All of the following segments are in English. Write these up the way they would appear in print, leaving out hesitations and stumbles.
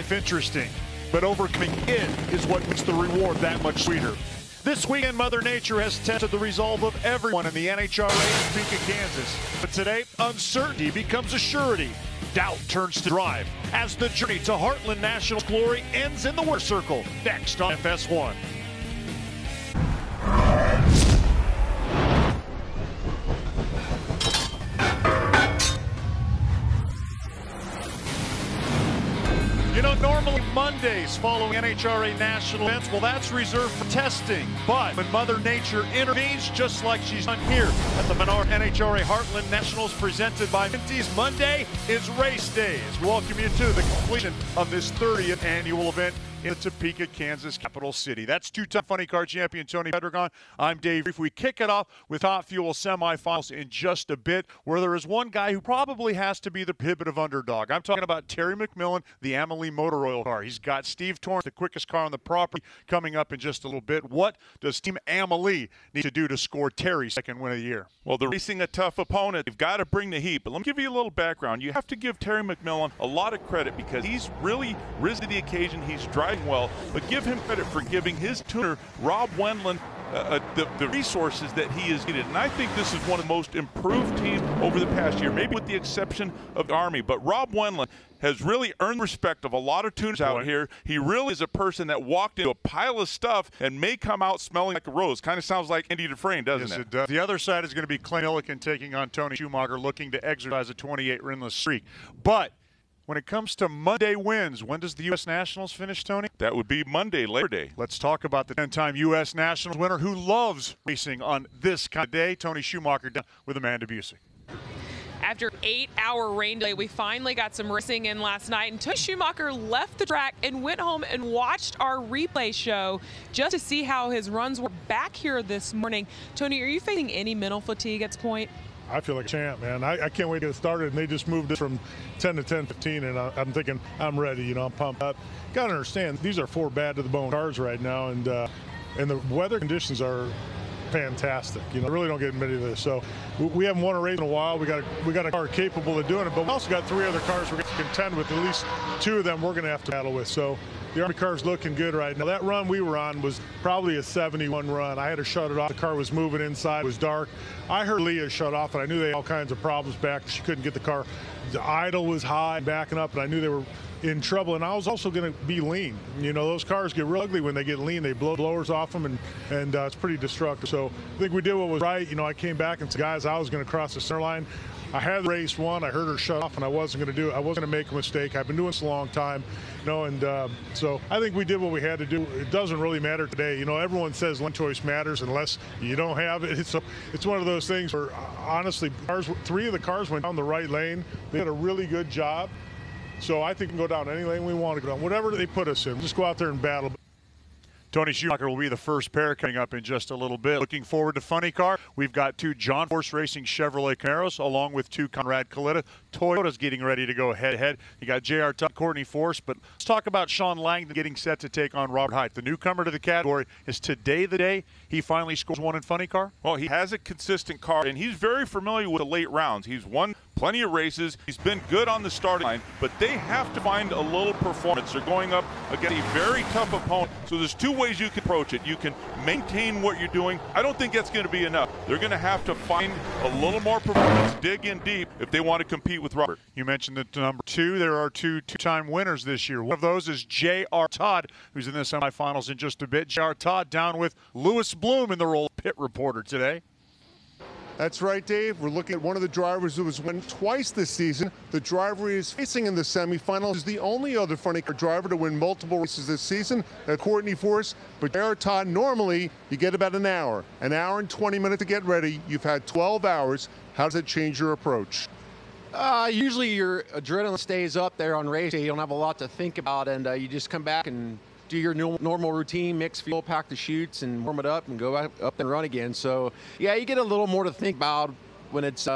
life interesting, but overcoming it is what makes the reward that much sweeter. This weekend, Mother Nature has tested the resolve of everyone in the NHRA in Topeka, Kansas. But today, uncertainty becomes a surety. Doubt turns to drive as the journey to Heartland National's glory ends in the winner's circle. Next on FS1. You know, normally Mondays following NHRA national events, well, that's reserved for testing. But when Mother Nature intervenes, just like she's done here at the Menard NHRA Heartland Nationals presented by Minties, Monday is race day. As we welcome you to the completion of this 30th annual event in Topeka, Kansas, capital city. That's two-time Funny Car champion Tony Pedregon. I'm Dave Reef. We kick it off with Hot Fuel semifinals in just a bit, where there is one guy who probably has to be the prohibitive underdog. I'm talking about Terry McMillan, the Amalie Motor Oil car. He's got Steve Torrence, the quickest car on the property, coming up in just a little bit. What does Team Amalie need to do to score Terry's second win of the year? Well, they're facing a tough opponent. They've got to bring the heat. But let me give you a little background. You have to give Terry McMillan a lot of credit because he's really risen to the occasion. He's driving well. But give him credit for giving his tuner, Rob Wendland, the resources that he has needed. And I think this is one of the most improved teams over the past year, maybe with the exception of the Army. But Rob Wendland has really earned the respect of a lot of tuners out here. He really is a person that walked into a pile of stuff and may come out smelling like a rose. Kind of sounds like Andy Dufresne, doesn't it? Yes, it does. The other side is going to be Clay Millican taking on Tony Schumacher, looking to exercise a 28 winless streak. But when it comes to Monday wins, when does the U.S. Nationals finish, Tony? That would be Monday, Labor Day. Let's talk about the 10-time U.S. Nationals winner who loves racing on this kind of day, Tony Schumacher, down with Amanda Busick. After 8-hour rain delay, we finally got some racing in last night, and Tony Schumacher left the track and went home and watched our replay show just to see how his runs were back here this morning. Tony, are you facing any mental fatigue at this point? I feel like a champ, man. I can't wait to get started, and they just moved it from 10 to 10:15, and I'm thinking I'm ready. You know, I'm pumped up. Got to understand, these are 4 bad-to-the-bone cars right now, and the weather conditions are fantastic. You know, really don't get many of this. So we haven't won a race in a while. We got a car capable of doing it, but we also got 3 other cars we're going to contend with. At least 2 of them we're going to have to battle with. So the Army car's looking good right now. That run we were on was probably a 71 run. I had to shut it off. The car was moving inside. It was dark. I heard Leah shut off, and I knew they had all kinds of problems back. She couldn't get the car. The idle was high, backing up, and I knew they were in trouble. And I was also going to be lean. You know, those cars get real ugly when they get lean. They blow blowers off them, and it's pretty destructive. So I think we did what was right. You know, I came back and said, guys, I was going to cross the center line. I had the race won. I heard her shut off, and I wasn't going to do it. I wasn't going to make a mistake. I've been doing this a long time, you know, and so I think we did what we had to do. It doesn't really matter today. You know, everyone says lane choice matters unless you don't have it. It's one of those things where, honestly, 3 of the cars went down the right lane. They did a really good job. So I think we can go down any lane we want to go down. Whatever they put us in, we'll just go out there and battle. Tony Schumacher will be the first pair coming up in just a little bit. Looking forward to Funny Car. We've got 2 John Force Racing Chevrolet Camaros, along with 2 Conrad Kalitta. Toyota's getting ready to go head-to-head. You got J.R. Tuck, Courtney Force, but let's talk about Sean Langdon getting set to take on Robert Hight. The newcomer to the category. Is today the day he finally scores one in Funny Car? Well, he has a consistent car, and he's very familiar with the late rounds. He's won plenty of races. He's been good on the starting line, but they have to find a little performance. They're going up against a very tough opponent. So there's 2 ways you can approach it. You can maintain what you're doing. I don't think that's going to be enough. They're going to have to find a little more performance, dig in deep if they want to compete with Robert. You mentioned that number 2, there are 2 two-time winners this year. One of those is J.R. Todd, who's in the semifinals in just a bit. J.R. Todd down with Lewis Bloom in the role of pit reporter today. That's right, Dave. We're looking at one of the drivers who has won twice this season. The driver he is facing in the semifinals is the only other Funny Car driver to win multiple races this season. That's Courtney Force. But J.R. Todd, normally you get about an hour and 20 minutes to get ready. You've had 12 hours. How does it change your approach? Usually your adrenaline stays up there on race day. You don't have a lot to think about, and you just come back and do your normal routine, mix fuel, pack the chutes, and warm it up and go up and run again. So, yeah, you get a little more to think about when it's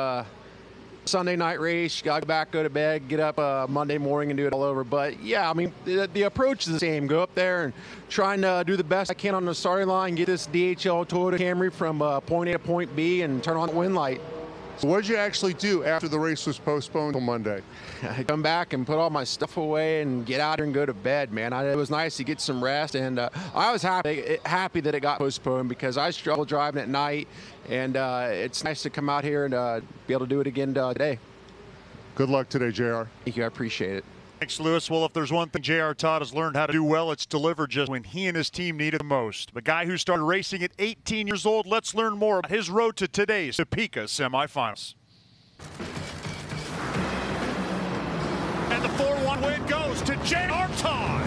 Sunday night race. You got to go back, go to bed, get up Monday morning and do it all over. But, yeah, I mean, the approach is the same. Go up there and try and do the best I can on the starting line, get this DHL Toyota Camry from point A to point B and turn on the wind light. What did you actually do after the race was postponed on Monday? I come back and put all my stuff away and get out here and go to bed, man. It was nice to get some rest, and I was happy that it got postponed because I struggle driving at night, and it's nice to come out here and be able to do it again today. Good luck today, JR. Thank you. I appreciate it. Thanks, Lewis. Well, if there's one thing J.R. Todd has learned how to do well, it's deliver just when he and his team need it the most. The guy who started racing at 18 years old, let's learn more about his road to today's Topeka semifinals. And the 4-1 win goes to J.R. Todd.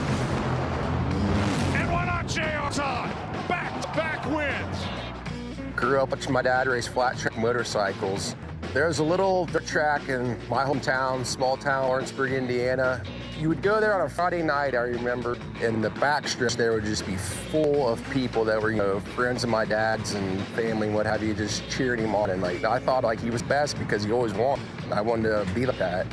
And why not J.R. Todd? Back-to-back wins. Grew up watching my dad race flat track motorcycles. There's a little dirt track in my hometown, small town, Lawrenceburg, Indiana. You would go there on a Friday night, I remember, and the backstretch there would just be full of people that were, friends of my dad's and family and what have you, just cheering him on. And I thought he was best because he always won. I wanted to be like that.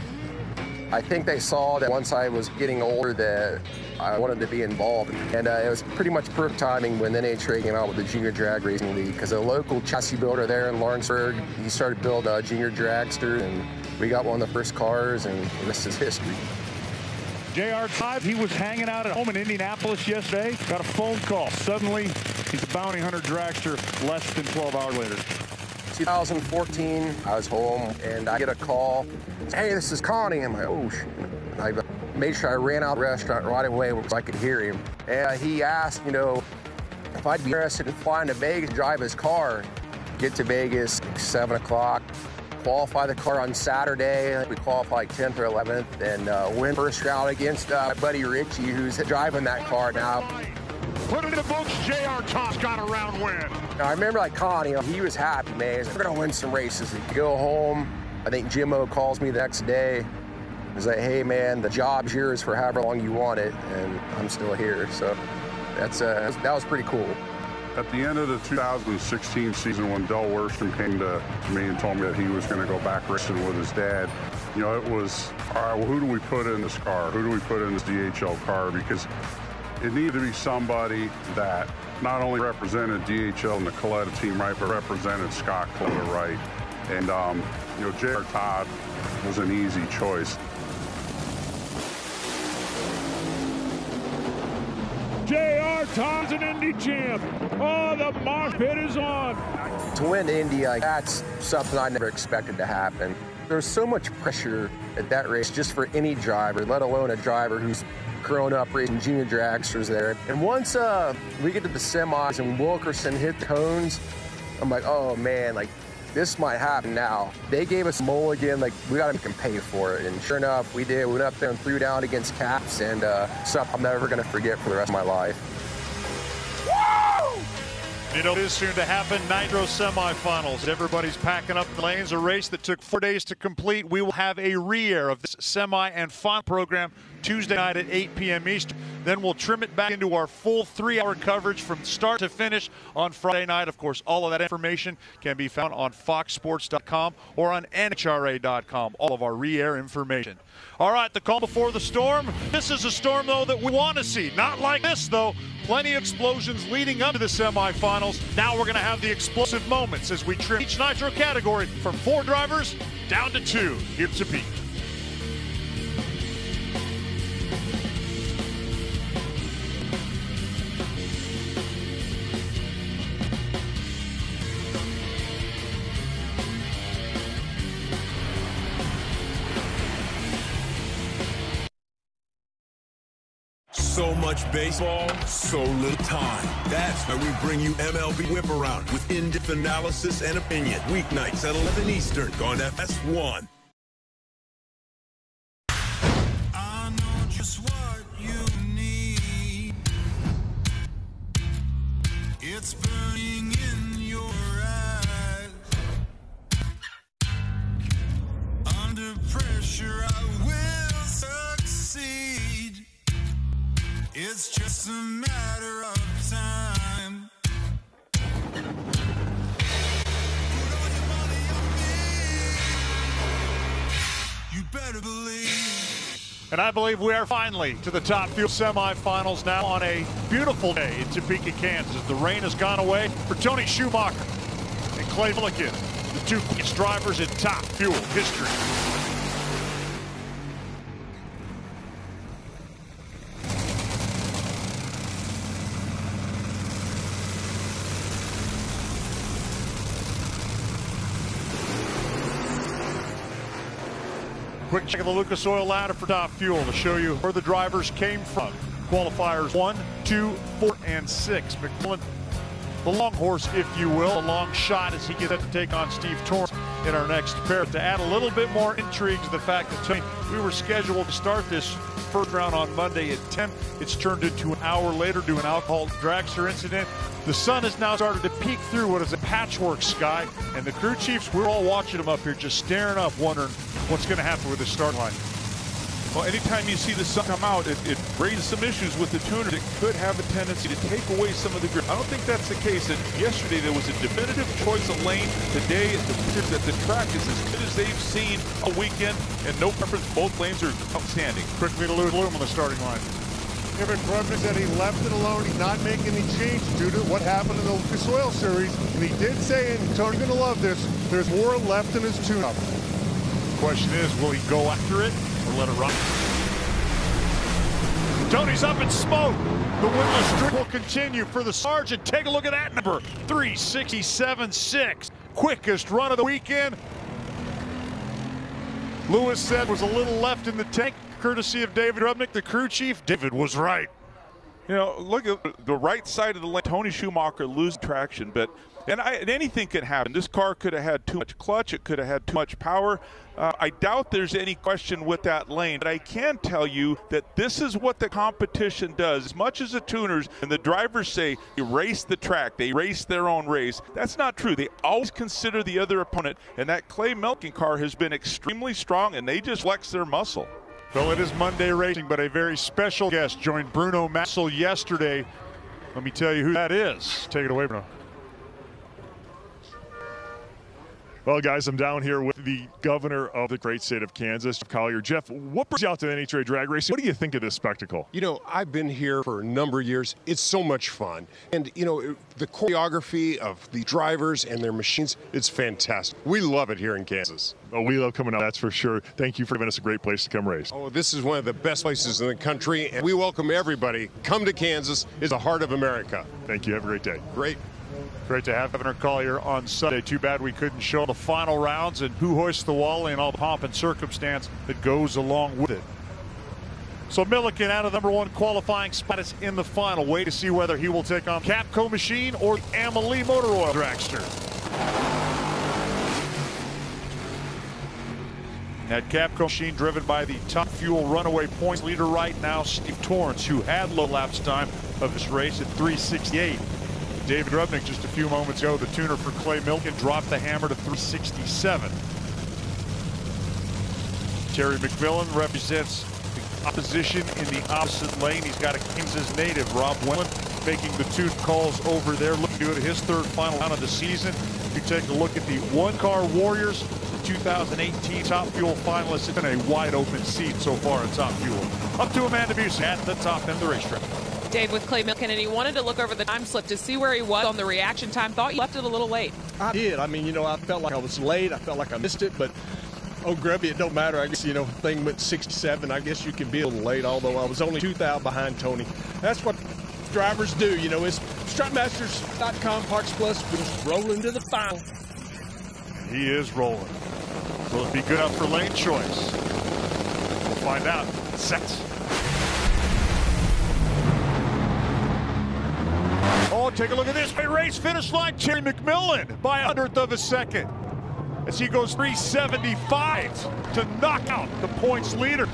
I think they saw that once I was getting older that I wanted to be involved. And it was pretty much perfect timing when the NHRA came out with the Junior Drag Racing League, because a local chassis builder there in Lawrenceburg, he started building junior dragsters, and we got one of the first cars, and the rest is history. J.R. Todd, he was hanging out at home in Indianapolis yesterday, got a phone call. Suddenly, he's a bounty hunter dragster less than 12 hours later. 2014, I was home, and I get a call. Hey, this is Connie. I'm like, oh, shit. I made sure I ran out of the restaurant right away so I could hear him. And he asked, if I'd be interested in flying to Vegas and drive his car. Get to Vegas 7 o'clock, qualify the car on Saturday. We qualified 10th or 11th, and win first round against my buddy Richie, who's driving that car now. Put it in the books, J.R. Todd's got a round win. I remember Connie, he was happy, man. He's like, we're going to win some races. We go home. I think Jimmo calls me the next day. He's like, hey, man, the job's yours for however long you want it, and I'm still here. So that was pretty cool. At the end of the 2016 season, when Del Worsham came to me and told me that he was going to go back racing with his dad, it was, all right, well, who do we put in this car? Who do we put in this DHL car? Because it needed to be somebody that not only represented DHL and the Coletta team right, but represented Scott Coletta right. And, J.R. Todd was an easy choice. J.R. Todd's an Indy champ. Oh, the mosh pit is on. To win Indy, that's something I never expected to happen. There's so much pressure at that race just for any driver, let alone a driver who's grown up racing junior dragsters there. And once we get to the semis and Wilkerson hit the cones, I'm like, oh man, this might happen now. They gave us a mulligan, we got to pay for it. And sure enough, we did. We went up there and threw down against Caps, and something I'm never going to forget for the rest of my life. Woo! It is soon to happen, Nitro semifinals. Everybody's packing up the lanes, a race that took 4 days to complete. We will have a re-air of this semi and final program Tuesday night at 8 p.m. Eastern. Then we'll trim it back into our full 3-hour coverage from start to finish on Friday night. Of course, all of that information can be found on foxsports.com or on nhra.com, all of our re-air information. All right, the call before the storm. This is a storm, though, that we want to see. Not like this, though. Plenty of explosions leading up to the semifinals. Now we're going to have the explosive moments as we trim each Nitro category from 4 drivers down to 2 here to Topeka. So much baseball, so little time. That's why we bring you MLB Whip Around with in-depth analysis and opinion. Weeknights at 11 Eastern on FS1. I know just what you need. It's burning in your eyes. Under pressure, I will succeed. It's just a matter of time. Put all your money on me. You better believe. And I believe we are finally to the Top Fuel semifinals now on a beautiful day in Topeka, Kansas. The rain has gone away for Tony Schumacher and Clay Millican. The the two quickest drivers in Top Fuel history. Quick check of the Lucas Oil ladder for Top Fuel to show you where the drivers came from. Qualifiers 1, 2, 4, and 6. McMillan, the long horse, if you will, a long shot as he gets to take on Steve Torrence in our next pair. To add a little bit more intrigue to the fact that we were scheduled to start this first round on Monday at 10. It's turned into an hour later due to an alcohol dragster incident. The sun has now started to peek through what is a patchwork sky, and the crew chiefs, we're all watching them up here, just staring up, wondering what's going to happen with the start line. Well, anytime you see the sun come out, it raises some issues with the tuner. It could have a tendency to take away some of the grip. I don't think that's the case. And yesterday there was a definitive choice of lane. Today it appears that the track is as good as they've seen a weekend, and no preference. Both lanes are outstanding. Quickly to lose Bloom on the starting line. Kevin Krupnik said he left it alone. He's not making any change due to what happened in the Lucas Oil Series. And he did say, and Tony's going to love this, there's more left in his tune-up. Question is, will he go after it or let it run? Tony's up in smoke. The winless streak will continue for the Sergeant. Take a look at that number, 367.6. Quickest run of the weekend. Lewis said was a little left in the tank, courtesy of David Krupnik, the crew chief. David was right. You know, look at the right side of the lane. Tony Schumacher loses traction, but and anything could happen. This car could have had too much clutch. It could have had too much power. I doubt there's any question with that lane, but I can tell you that this is what the competition does. As much as the tuners and the drivers say they race the track, they race their own race, that's not true. They always consider the other opponent, and that Clay Milken car has been extremely strong, and they just flex their muscle. Well, it is Monday racing, but a very special guest joined Bruno Massel yesterday. Let me tell you who that is. Take it away, Bruno. Well, guys, I'm down here with the governor of the great state of Kansas, Jeff Collier. Jeff, what brings you out to NHRA drag racing? What do you think of this spectacle? You know, I've been here for a number of years. It's so much fun. And, you know, the choreography of the drivers and their machines, it's fantastic. We love it here in Kansas. Oh, we love coming out, that's for sure. Thank you for giving us a great place to come race. Oh, this is one of the best places in the country, and we welcome everybody. Come to Kansas. It's the heart of America. Thank you. Have a great day. Great. Great to have Governor Collier on Sunday. Too bad we couldn't show the final rounds and who hoists the Wally and all the pomp and circumstance that goes along with it. So Milliken out of #1 qualifying spot is in the final. Wait to see whether he will take on Capco Machine or Amalie Motor Oil dragster. That Capco Machine driven by the Top Fuel runaway points leader right now, Steve Torrence, who had low lapse time of this race at 3:68. David Krupnik just a few moments ago, the tuner for Clay Milken, dropped the hammer to 3:67. Terry McMillan represents the opposition in the opposite lane. He's got a Kansas native, Rob Wendland, making the two calls over there, looking to go to his third final round of the season. If you take a look at the one-car Warriors, the 2018 Top Fuel finalists, it's been a wide-open seat so far at Top Fuel. Up to Amanda Busick at the top end of the racetrack. Dave with Clay Milken, and he wanted to look over the time slip to see where he was on the reaction time. Thought you left it a little late. I did. I mean, you know, I felt like I was late. I felt like I missed it, but oh, Grubby, it don't matter. I guess, you know, thing went 67. I guess you can be a little late, although I was only 2,000 behind Tony. That's what drivers do, you know. It's Strutmasters.com Parts Plus. We're just rolling to the final. He is rolling. Will it be good enough for lane choice? We'll find out. Set. Oh, take a look at this. Race finish line. Terry McMillan by 100th of a second as he goes 3:75 to knock out the points leader.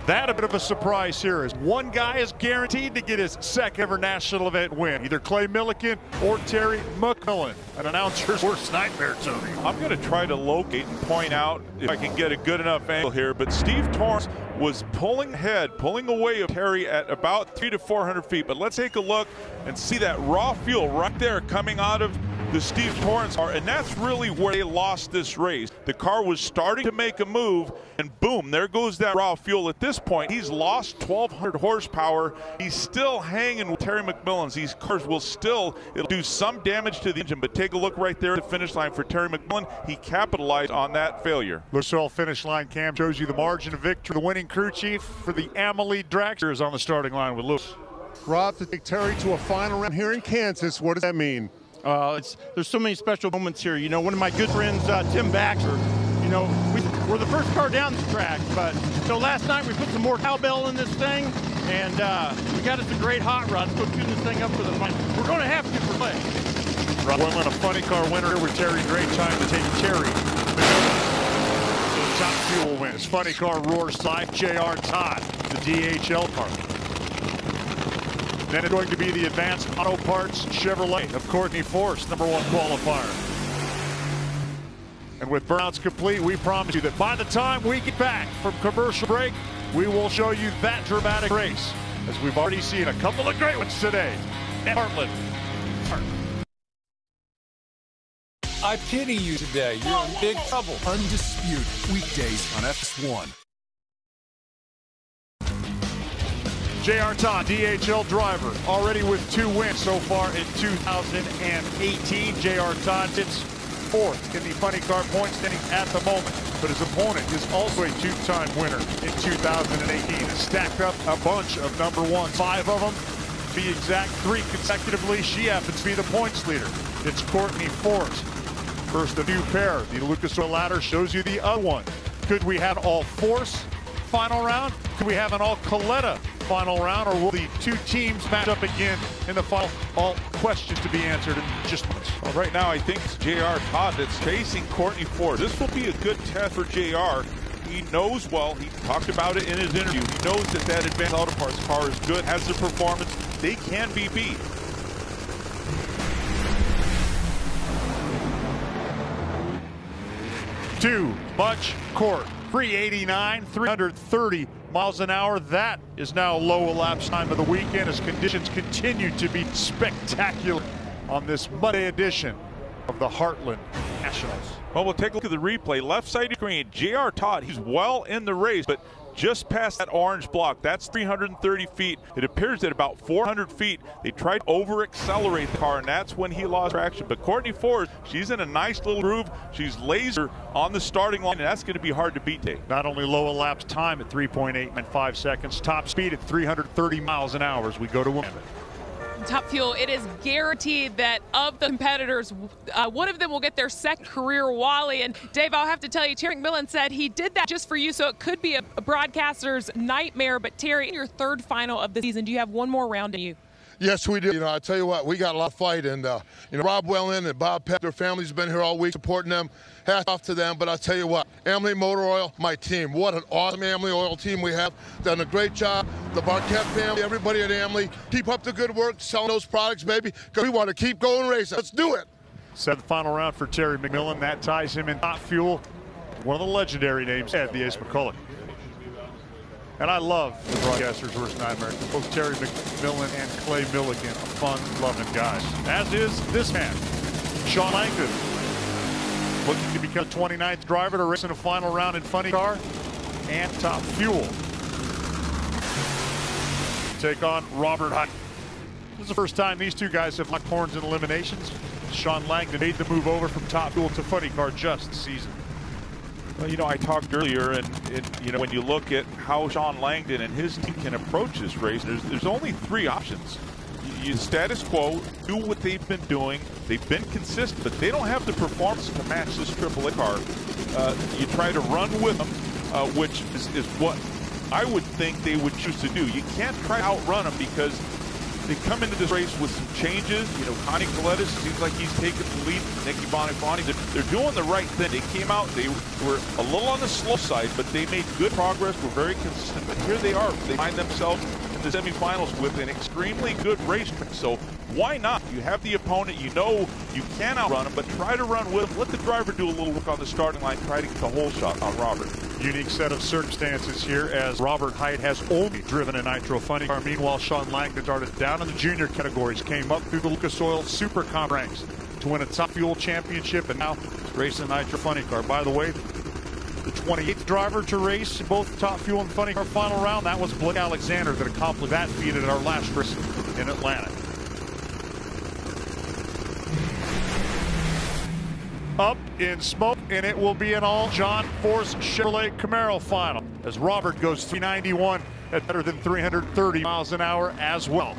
That a bit of a surprise here as one guy is guaranteed to get his second ever national event win, either Clay Milliken or Terry McMillan. An announcer's worst nightmare, Tony. I'm going to try to locate and point out if I can get a good enough angle here, but Steve Torrence was pulling ahead, pulling away of Terry at about 300 to 400 feet. But let's take a look and see that raw fuel right there coming out of the Steve Torrence car, and that's really where they lost this race. The car was starting to make a move, and boom, there goes that raw fuel. At this point, he's lost 1,200 horsepower. He's still hanging with Terry McMillan's. These cars will still, it'll do some damage to the engine, but take a look right there at the finish line for Terry McMillan. He capitalized on that failure. Lucas Oil finish line cam shows you the margin of victory. The winning crew chief for the Amalie Dragster is on the starting line with Lewis. Rob, to take Terry to a final round here in Kansas, what does that mean? There's so many special moments here. You know, one of my good friends, Tim Baxter, you know, we're the first car down the track, but so last night we put some more cowbell in this thing, and we got us a great hot rod. Let's go tune this thing up for the final. We're going to have to for legs. Rob Wendlandt, a funny car winner here with Terry. Great time to take Terry to the top fuel wins. Funny car roars side. J.R. Todd, the DHL car. Then it's going to be the Advanced Auto Parts Chevrolet of Courtney Force, #1 qualifier. And with burnouts complete, we promise you that by the time we get back from commercial break, we will show you that dramatic race, as we've already seen a couple of great ones today at Heartland. I pity you today. You're in big trouble. Undisputed weekdays on FS1. J.R. Todd, DHL driver, already with 2 wins so far in 2018. J.R. Todd sits 4th in the funny car point standing at the moment, but his opponent is also a 2-time winner in 2018. Stacked up a bunch of #1s, 5 of them, to be exact, 3 consecutively. She happens to be the points leader. It's Courtney Force. First, the new pair. The Lucas Oil ladder shows you the other one. Could we have all Force final round? Could we have an all Coletta final round, or will the 2 teams match up again in the final? All questions to be answered in just minutes. Well, right now, I think it's J.R. Todd that's facing Courtney Force. This will be a good test for J.R. He knows well. He talked about it in his interview. He knows that that Advanced Auto Parts car is good, has the performance. They can be beat. Too much court. 389, 330 miles an hour. That is now low elapsed time of the weekend as conditions continue to be spectacular on this Monday edition of the Heartland Nationals. Well, we'll take a look at the replay. Left side of green, J.R. Todd, he's well in the race, but just past that orange block, that's 330 feet. It appears that about 400 feet, they tried to over-accelerate the car, and that's when he lost traction. But Courtney Force, she's in a nice little groove. She's laser on the starting line, and that's going to be hard to beat today. Not only low elapsed time at 3.895 seconds, top speed at 330 miles an hour as we go to Wimbledon. Top Fuel, it is guaranteed that of the competitors, one of them will get their second career Wally. And Dave, I'll have to tell you, Terry McMillan said he did that just for you, so it could be a broadcaster's nightmare. But Terry, in your 3rd final of the season, do you have one more round in you? Yes, we do. You know, I tell you what, we got a lot of fight, and you know, Rob Wendlandt and Bob Peck, their families have been here all week supporting them. Hats off to them. But I'll tell you what, Amalie Motor Oil, my team. What an awesome Amalie Oil team we have. Done a great job. The Barquette family, everybody at Amalie, keep up the good work, selling those products, baby, because we want to keep going racing. Let's do it. 7th final round for Terry McMillan. That ties him in Top Fuel. One of the legendary names at the Ace McCulloch. And I love the broadcasters versus Nightmare. Both Terry McMillan and Clay Milligan are fun-loving guys. As is this man, Shawn Langdon, looking to become the 29th driver to race in a final round in Funny Car and Top Fuel. Take on Robert Hunt. This is the first time these 2 guys have locked horns in eliminations. Shawn Langdon made the move over from Top Fuel to Funny Car just this season. Well, you know, I talked earlier, and you know, when you look at how Shawn Langdon and his team can approach this race, there's only 3 options. You status quo, do what they've been doing. They've been consistent, but they don't have the performance to match this AAA car. You try to run with them, which is what I would think they would choose to do. You can't try to outrun them because they come into this race with some changes. You know, Connie Coletta seems like he's taken the lead. Nicky Bonifani, they're doing the right thing. They came out, they were a little on the slow side, but they made good progress, were very consistent. But here they are. They find themselves in the semifinals with an extremely good race. So why not? You have the opponent, you know you can outrun them, but try to run with them. Let the driver do a little work on the starting line, try to get the whole shot on Robert. Unique set of circumstances here as Robert Hight has only driven a Nitro Funny Car. Meanwhile, Shawn Langdon started down in the junior categories, came up through the Lucas Oil Super Comp ranks. to win a Top Fuel championship, and now racing a Nitro Funny Car. By the way, the 28th driver to race in both Top Fuel and Funny Car final round, that was Blake Alexander that accomplished that feat at our last race in Atlanta. Up in smoke, and it will be an all John Force Chevrolet Camaro final as Robert goes 391 at better than 330 miles an hour as well.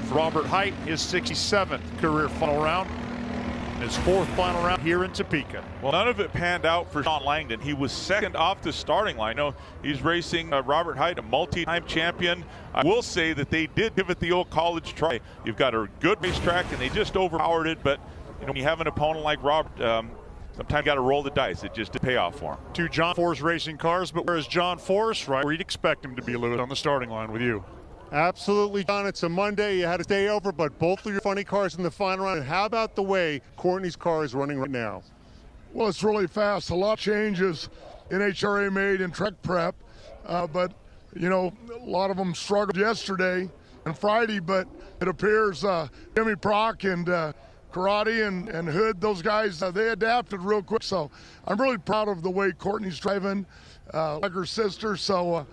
For Robert Hight, his 67th career final round, his 4th final round here in Topeka. Well, none of it panned out for Shawn Langdon. He was second off the starting line. No, he's racing Robert Hight, a multi-time champion. I will say that they did give it the old college try. You've got a good racetrack, and they just overpowered it, but you know, when you have an opponent like Robert, sometimes you got to roll the dice. It just did pay off for him. Two John Force racing cars, but whereas John Force, right where you'd expect him to be, Lewis, on the starting line with you. Absolutely, John. It's a Monday. You had to stay over, but both of your funny cars in the final round. And how about the way Courtney's car is running right now? Well, it's really fast. A lot of changes NHRA made in track prep, but you know, a lot of them struggled yesterday and Friday. But it appears Jimmy Prock and Karate and Hood, those guys, they adapted real quick. So I'm really proud of the way Courtney's driving, like her sister. So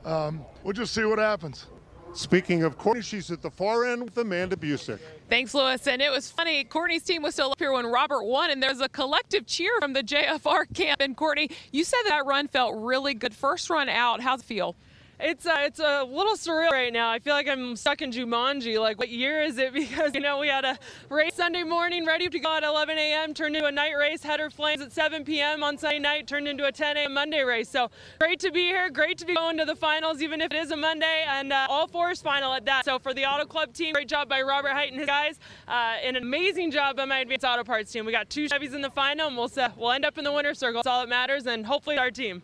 we'll just see what happens. Speaking of Courtney, she's at the far end with Amanda Busick. Thanks, Lewis. And it was funny. Courtney's team was still up here when Robert won, and there's a collective cheer from the JFR camp. And Courtney, you said that run felt really good. First run out, how's it feel? It's a little surreal right now. I feel like I'm stuck in Jumanji. Like, what year is it? Because, you know, we had a race Sunday morning ready to go at 11 a.m., turned into a night race, header flames at 7 p.m. on Sunday night, turned into a 10 a.m. Monday race. So great to be here, great to be going to the finals, even if it is a Monday, and all fours final at that. So for the Auto Club team, great job by Robert Hight and his guys, and an amazing job by my Advanced Auto Parts team. We got 2 Chevys in the final, and we'll end up in the winner's circle. That's all that matters, and hopefully our team.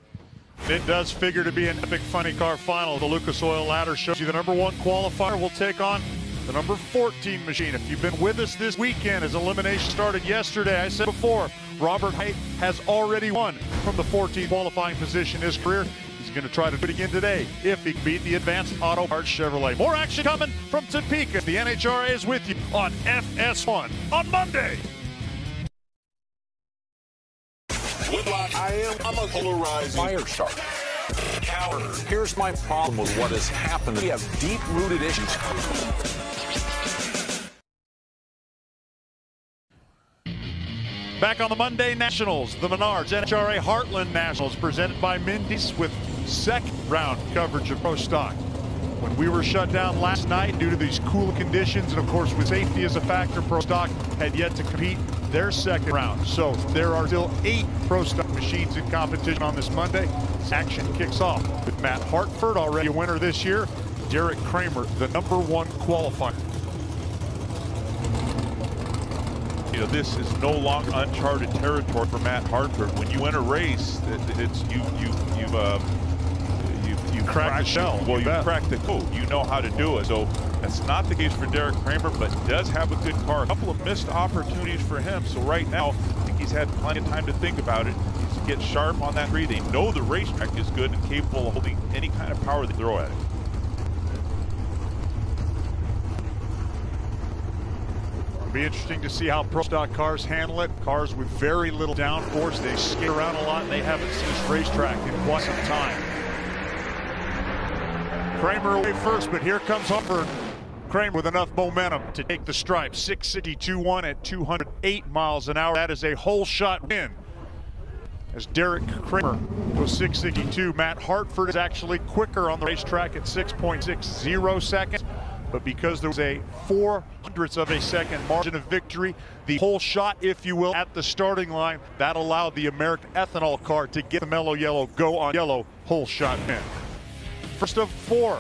It does figure to be an epic funny car final. The Lucas Oil Ladder shows you the #1 qualifier will take on the number 14 machine. If you've been with us this weekend as elimination started yesterday, I said before, Robert Hight has already won from the 14th qualifying position in his career. He's going to try to do it again today if he can beat the Advanced Auto Parts Chevrolet. More action coming from Topeka. The NHRA is with you on FS1 on Monday. Whitlock, I'm a polarizing fire starter. Counter. Here's my problem with what has happened. We have deep-rooted issues. Back on the Monday Nationals, the Menards NHRA Heartland Nationals presented by Mindy's with second round coverage of Pro Stock. When we were shut down last night due to these cool conditions, and of course with safety as a factor, Pro Stock had yet to compete their second round. So there are still 8 Pro Stock machines in competition on this Monday. Action kicks off with Matt Hartford, already a winner this year. Derek Kramer, the #1 qualifier. You know, this is no longer uncharted territory for Matt Hartford. When you win a race, you've cracked the shell. Well, you've cracked the code. You know how to do it. So that's not the case for Derek Kramer, but does have a good car. A couple of missed opportunities for him. So right now, I think he's had plenty of time to think about it. He's to get sharp on that tree. They know the racetrack is good and capable of holding any kind of power they throw at it. It'll be interesting to see how Pro Stock cars handle it. Cars with very little downforce. They skate around a lot, and they haven't seen this racetrack in quite some time. Kramer away first, but here comes Hartford. Kramer with enough momentum to take the stripe. 662.1 at 208 miles an hour. That is a whole shot win. As Derek Kramer goes 662, Matt Hartford is actually quicker on the racetrack at 6.60 seconds. But because there was a 0.04 of a second margin of victory, the whole shot, if you will, at the starting line, that allowed the American Ethanol car to get the mellow yellow, go on yellow, whole shot win. First of 4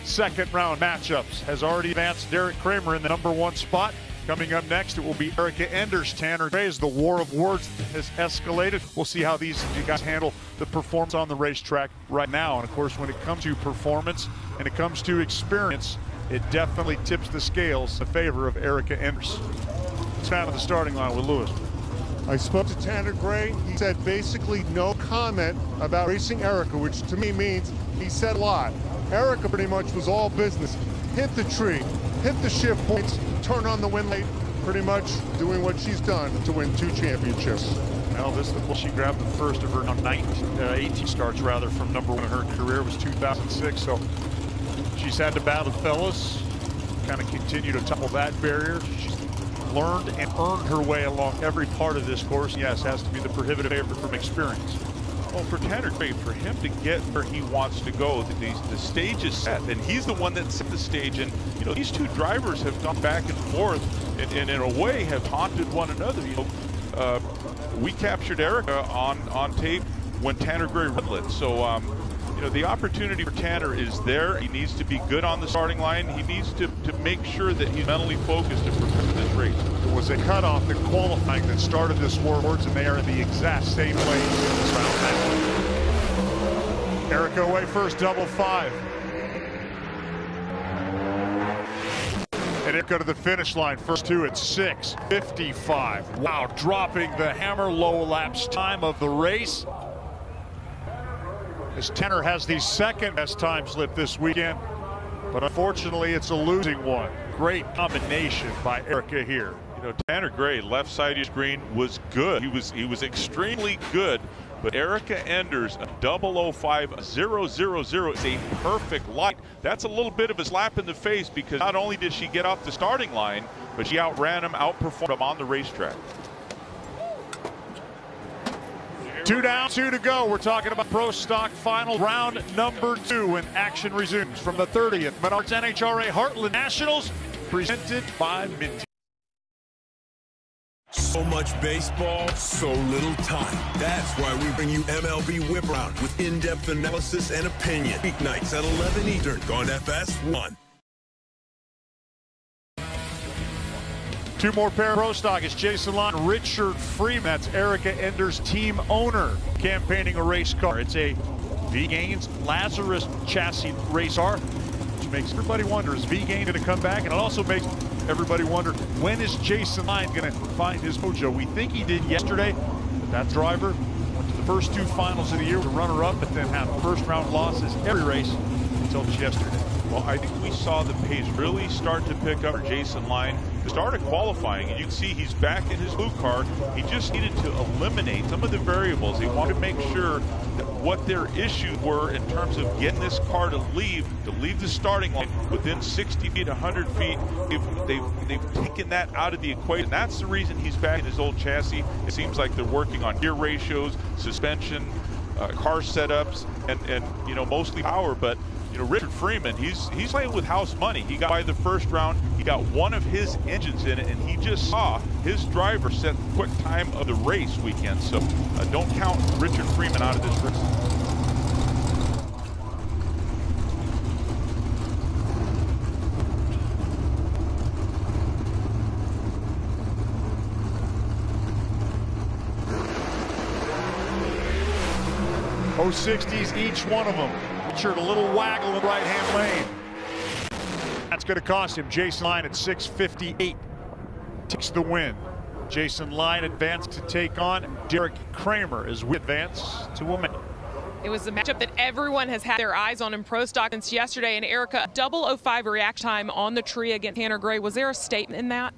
second round matchups has already advanced Derek Kramer in the #1 spot. Coming up next, it will be Erica Enders, Tanner Gray, as the war of words has escalated. We'll see how these guys handle the performance on the racetrack right now. And of course, when it comes to performance and it comes to experience, it definitely tips the scales in favor of Erica Enders. It's down to the starting line with Lewis. I spoke to Tanner Gray. He said basically no comment about racing Erica, which to me means he said a lot. Erica pretty much was all business. Hit the tree, hit the shift points, turn on the wind light, pretty much doing what she's done to win 2 championships. Well, she grabbed the first of her 18 starts rather from #1 in her career. It was 2006. So she's had to battle fellas, kind of continue to topple that barrier. She's learned and earned her way along every part of this course. Yes, has to be the prohibitive favorite from experience. Well, for Tanner Gray, for him to get where he wants to go, the stage is set, and he's the one that set the stage. And you know, these two drivers have gone back and forth, and in a way have haunted one another. You know, we captured Erica on tape when Tanner Gray red-lit. So you know, the opportunity for Tanner is there. He needs to be good on the starting line. He needs to make sure that he's mentally focused to prepare for this race. There was a cutoff in qualifying that started this war, and they are in the exact same lane in this round now. Erica away first, double 5. And Erica to the finish line, first 2 at 6:55. Wow, dropping the hammer, low lapse time of the race. As Tanner has the second best time slip this weekend, but unfortunately it's a losing one. Great combination by Erica here. You know, Tanner Gray, left side of your screen, was good. He was extremely good, but Erica Enders, a 005.000 is a perfect light. That's a little bit of a slap in the face, because not only did she get off the starting line, but she outran him, outperformed him on the racetrack. 2 down, 2 to go. We're talking about Pro Stock Final round #2 when action resumes from the 30th Menards NHRA Heartland Nationals, presented by Minty. So much baseball, so little time. That's why we bring you MLB Whip Around with in-depth analysis and opinion. Weeknights at 11 Eastern on FS1. 2 more pair of Pro Stock. It's Jason Line, Richard Freeman. That's Erica Enders' team owner, campaigning a race car. It's a V Gaines Lazarus chassis race car, which makes everybody wonder, is V Gaines going to come back? And it also makes everybody wonder, when is Jason Line going to find his mojo? We think he did yesterday, but that driver went to the first 2 finals of the year, the runner-up, but then had first round losses every race until yesterday. Well, I think we saw the pace really start to pick up for Jason Line. The start of qualifying, and you can see he's back in his blue car. He just needed to eliminate some of the variables. He wanted to make sure that what their issues were in terms of getting this car to leave the starting line within 60 feet, 100 feet. They've taken that out of the equation. That's the reason he's back in his old chassis. It seems like they're working on gear ratios, suspension, car setups, and you know, mostly power. But you know, Richard Freeman, he's playing with house money. He got by the first round. He got one of his engines in it, and he just saw his driver set the quick time of the race weekend. So don't count Richard Freeman out of this race. '60s, each one of them. Richard, a little waggle in the right-hand lane. That's going to cost him. Jason Line at 6:58 takes the win. Jason Line advanced to take on Derek Kramer as we advance to women. It was a matchup that everyone has had their eyes on in Pro Stock since yesterday, and Erica, 005 reaction time on the tree against Tanner Gray. Was there a statement in that?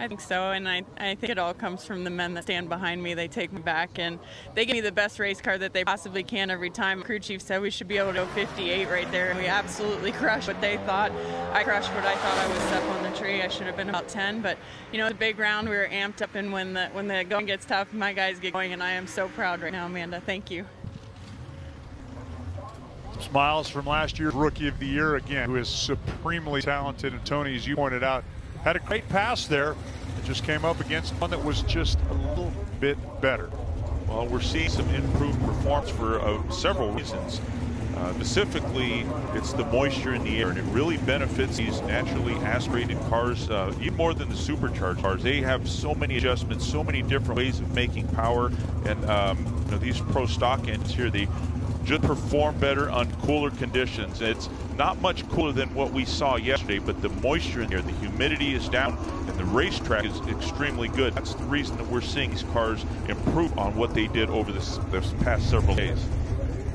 I think so, and I think it all comes from the men that stand behind me. They take me back, and they give me the best race car that they possibly can every time. Crew chief said we should be able to go 58 right there, and we absolutely crushed what they thought. I crushed what I thought I was up on the tree. I should have been about 10, but you know, the big round, we were amped up, and when the going gets tough, my guys get going, and I am so proud right now, Amanda. Thank you. Smiles from last year's Rookie of the Year again, who is supremely talented, and Tony, as you pointed out, had a great pass there. It just came up against one that was just a little bit better. Well, we're seeing some improved performance for several reasons. Specifically, it's the moisture in the air, and it really benefits these naturally aspirated cars, even more than the supercharged cars. They have so many adjustments, so many different ways of making power, and you know, these Pro Stock engines here, they just perform better on cooler conditions. It's not much cooler than what we saw yesterday, but the moisture in there, the humidity is down, and the racetrack is extremely good. That's the reason that we're seeing these cars improve on what they did over this past several days.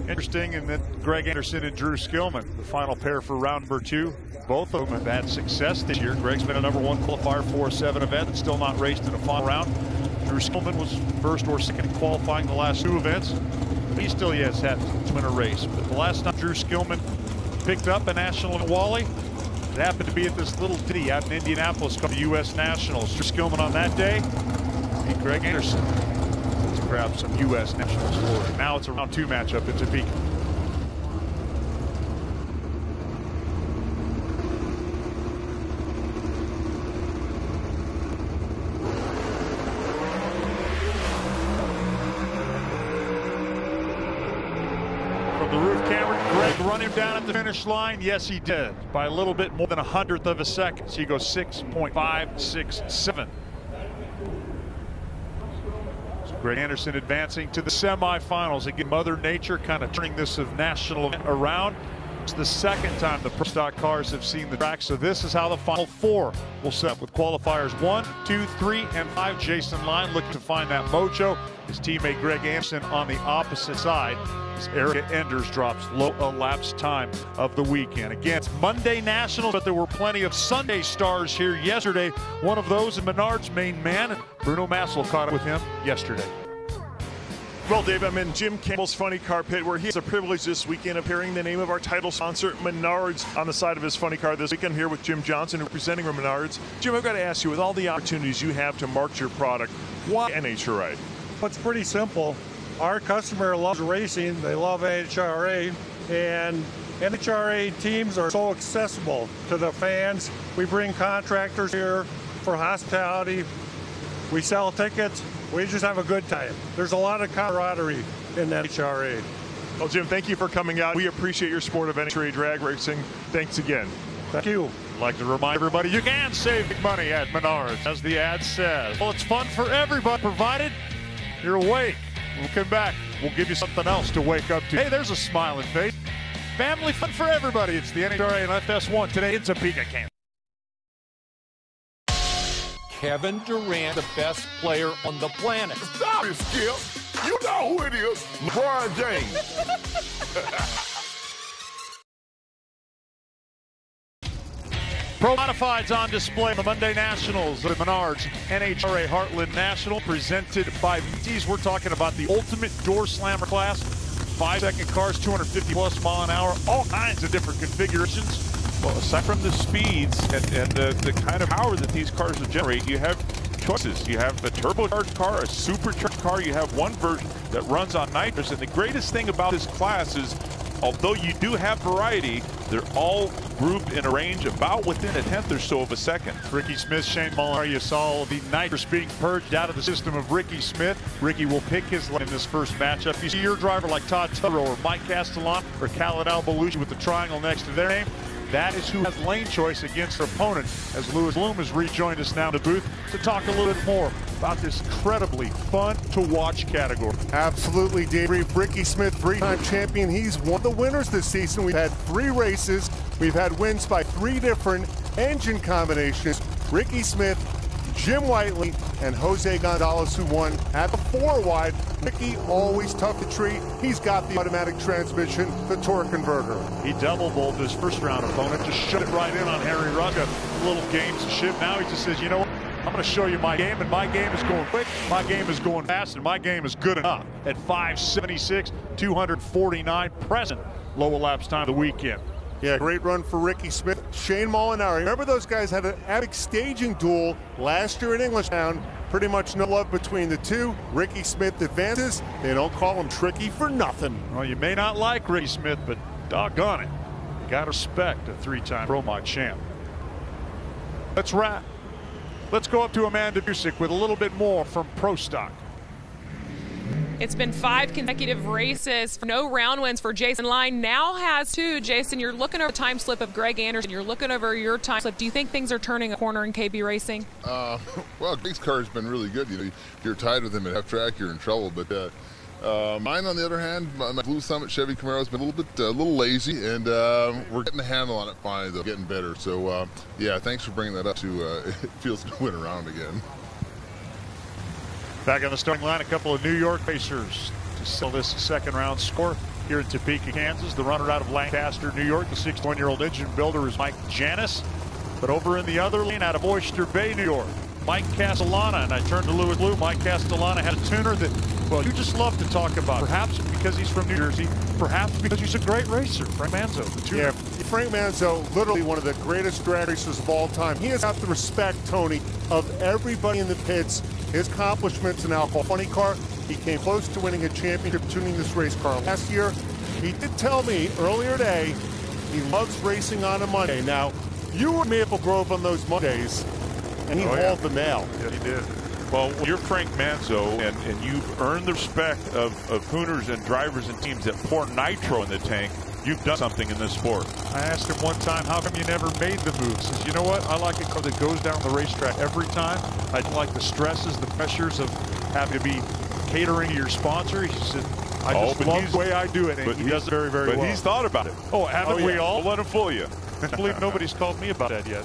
Interesting, and then Greg Anderson and Drew Skillman, the final pair for round number 2. Both of them have had success this year. Greg's been a #1 qualifier for a 7 event and still not raced in a final round. Drew Skillman was first or second in qualifying the last 2 events. He still has had to win a race. But the last time Drew Skillman picked up a national in Wally, it happened to be at this little ditty out in Indianapolis called the U.S. Nationals. Drew Skillman on that day beat Greg Anderson to grab some U.S. Nationals for it. Now it's a round 2 matchup in Topeka. The roof camera, Greg run him down at the finish line. Yes, he did, by a little bit more than 1/100 of a second. So he goes 6.567. So Greg Anderson advancing to the semifinals. Again, Mother Nature kind of turning this national event around. It's the second time the Pro Stock cars have seen the track. So this is how the final 4 will set up with qualifiers 1, 2, 3, and 5. Jason Line looking to find that mojo. His teammate Greg Anderson on the opposite side. As Erica Enders drops low elapsed time of the weekend. Again, it's Monday Nationals, but there were plenty of Sunday stars here yesterday. One of those in Menard's main man, Bruno Massel, caught up with him yesterday. Well, Dave, I'm in Jim Campbell's Funny Car Pit, where he has a privilege this weekend of hearing the name of our title sponsor, Menards, on the side of his funny car this weekend. Here with Jim Johnson, representing Menards. Jim, I've got to ask you, with all the opportunities you have to market your product, why NHRA? Well, it's pretty simple. Our customer loves racing. They love NHRA, and NHRA teams are so accessible to the fans. We bring contractors here for hospitality. We sell tickets. We just have a good time. There's a lot of camaraderie in NHRA. Well, Jim, thank you for coming out. We appreciate your support of NHRA drag racing. Thanks again. Thank you. I'd like to remind everybody you can save big money at Menards, as the ad says. Well, it's fun for everybody, provided you're awake. We'll come back. We'll give you something else to wake up to. Hey, there's a smiling face. Family fun for everybody. It's the NHRA and FS1 today in Topeka, Kansas. Kevin Durant, the best player on the planet. Stop it, Skip. You know who it is. LeBron James. Pro Modifieds on display on the Monday Nationals. The Menards NHRA Heartland National presented by VTs. We're talking about the ultimate door slammer class. 5-second cars, 250+ mile an hour, all kinds of different configurations. Well, aside from the speeds and the kind of power that these cars will generate, you have choices. You have a turbocharged car, a supercharged car. You have one version that runs on nitrous. And the greatest thing about this class is, although you do have variety, they're all grouped in a range about within 1/10 or so of a second. Ricky Smith, Shane Molinaro, you saw the nitrous being purged out of the system of Ricky Smith. Ricky will pick his lane in this first matchup. You see your driver like Todd Tuttle or Mike Castellan or Khaled Al-Baluchi with the triangle next to their name. That is who has lane choice against their opponent, as Lewis Bloom has rejoined us now in the booth to talk a little bit more about this incredibly fun to watch category. Absolutely, Dave. Ricky Smith, 3-time champion. He's one of the winners this season. We've had 3 races. We've had wins by 3 different engine combinations. Ricky Smith, Jim Whiteley, and Jose Gonzalez, who won at the 4-wide. Ricky, always tough to treat. He's got the automatic transmission, the torque converter. He double-bowled his first-round opponent, just shoved it right in on Harry Ruska. Little games of shit. Now he just says, you know what? I'm going to show you my game, and my game is going quick, my game is going fast, and my game is good enough. At 576, 249 present low elapsed time of the weekend. Yeah, great run for Ricky Smith. Shane Molinaro. Remember, those guys had an epic staging duel last year in Englishtown. Pretty much no love between the two. Ricky Smith advances. They don't call him Tricky for nothing. Well, you may not like Ricky Smith, but doggone it, you got to respect a 3-time Pro Mod champ. Let's wrap. Let's go up to Amanda Busick with a little bit more from Pro Stock. It's been 5 consecutive races. No round wins for Jason Line. Now has 2. Jason, you're looking over the time slip of Greg Anderson. You're looking over your time slip. Do you think things are turning a corner in KB Racing? Well, Greg's car has been really good. You know, if you're tied with him at half track, you're in trouble. But mine, on the other hand, my Blue Summit Chevy Camaro has been a little lazy, and we're getting the handle on it finally, though, getting better. So, yeah, thanks for bringing that up to it feels to win around again. Back on the starting line, a couple of New York racers to sell this second round score. here in Topeka, Kansas. The runner out of Lancaster, New York, the 61-year-old engine builder, is Mike Janis. But over in the other lane out of Oyster Bay, New York, Mike Castellana. And I turned to Louis Blue. Mike Castellana had a tuner that, well, you just love to talk about. Perhaps because he's from New Jersey, perhaps because he's a great racer. Frank Manzo, the tuner. Yeah, Frank Manzo, literally one of the greatest drag racers of all time. He has got the respect, Tony, of everybody in the pits. His accomplishments in Alcohol Funny Car. He came close to winning a championship tuning this race car last year. He did tell me earlier today he loves racing on a Monday. Now, you were in Maple Grove on those Mondays, and he hauled the mail. Yeah, he did. Well, you're Frank Manzo, and you've earned the respect of Hooners and drivers and teams that pour nitro in the tank. You've done something in this sport. I asked him one time, how come you never made the move? He says, you know what? I like a car that goes down the racetrack every time. I don't like the stresses, the pressures of having to be catering to your sponsor. He said, I just love the way I do it, and he does it very, very well. But he's thought about it. Oh, haven't we all? We'll let him fool you. I believe nobody's called me about that yet.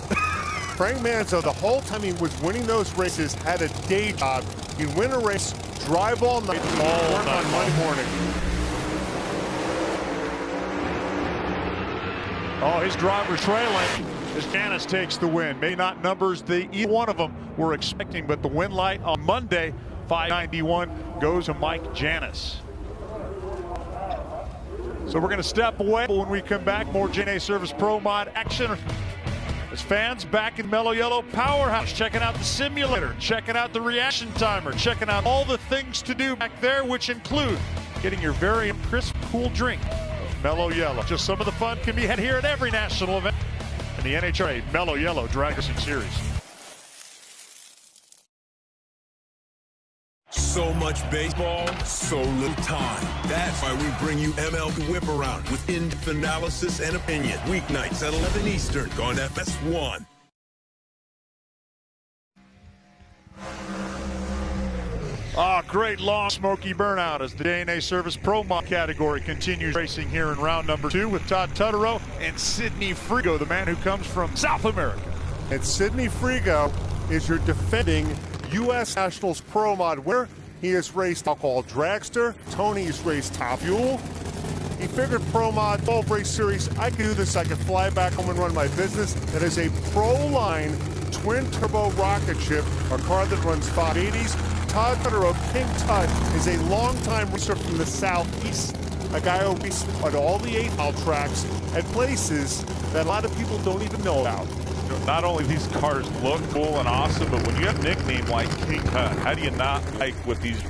Frank Manzo, the whole time he was winning those races, had a day job. He'd win a race, drive all night, work on Monday morning. Oh, his driver's trailing as Janis takes the win. Maybe not numbers either one of them were expecting, but the win light on Monday, 591, goes to Mike Janis. So we're going to step away, but when we come back, more JNA Service Pro Mod action. As fans back in Mellow Yellow Powerhouse, checking out the simulator, checking out the reaction timer, checking out all the things to do back there, which include getting your very crisp, cool drink of Mellow Yellow. Just some of the fun can be had here at every national event in the NHRA Mellow Yellow Drag Racing Series. So much baseball, so little time. That's why we bring you MLB Whip Around with in-depth analysis and opinion. Weeknights at 11 Eastern on FS1. Great long smoky burnout as the JNA Service Pro Mod category continues racing here in round number 2 with Todd Tutterow and Sidney Frigo, the man who comes from South America. And Sidney Frigo is your defending U.S. Nationals Pro Mod winner. He has raced Alcohol Dragster. Tony's raced Top Fuel. He figured Pro Mod 12 race series, I could do this, I could fly back home and run my business. That is a Pro-Line twin turbo rocket ship, a car that runs 580s. Todd Tutterow, King Tut, is a longtime racer from the Southeast. A guy who raced on all the 8-mile tracks at places that a lot of people don't even know about. Not only these cars look cool and awesome, but when you have a nickname like King Tut, how do you not like what these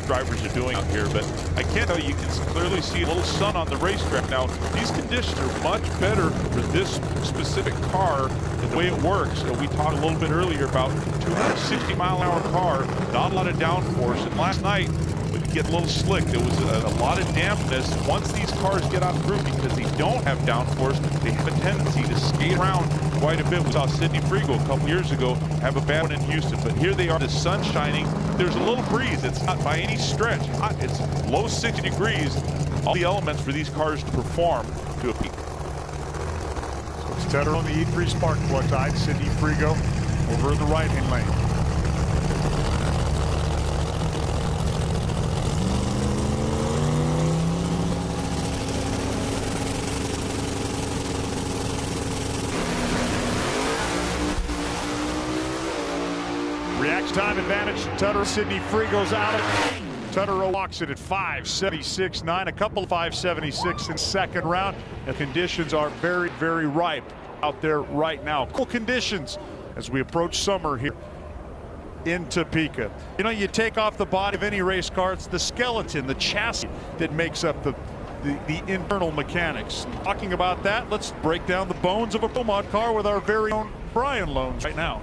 drivers are doing out here? But I can't tell you can clearly see a little sun on the racetrack. Now, these conditions are much better for this specific car and the way it works. We talked a little bit earlier about 260-mile-an-hour car, not a lot of downforce. And last night, it get a little slick. There was a lot of dampness. Once these cars get on through, because they don't have downforce, they have a tendency to skate around quite a bit. We saw Sidney Frigo a couple years ago have a bad one in Houston, but here they are, the sun shining. There's a little breeze. It's not by any stretch hot. It's low 60 degrees. All the elements for these cars to perform to a peak. So it's Tutterow on the E3 spark plug side. Sidney Frigo over in the right-hand lane. Reacts time advantage. Tutterow, Sidney Frigo's out. Tutterow walks it at 5.76.9, a couple of 5.76 in second round. The conditions are very, very ripe out there right now. Cool conditions as we approach summer here in Topeka. You know, you take off the body of any race car, it's the skeleton, the chassis that makes up the internal mechanics. Talking about that, let's break down the bones of a Pro Mod car with our very own Brian Lohnes right now.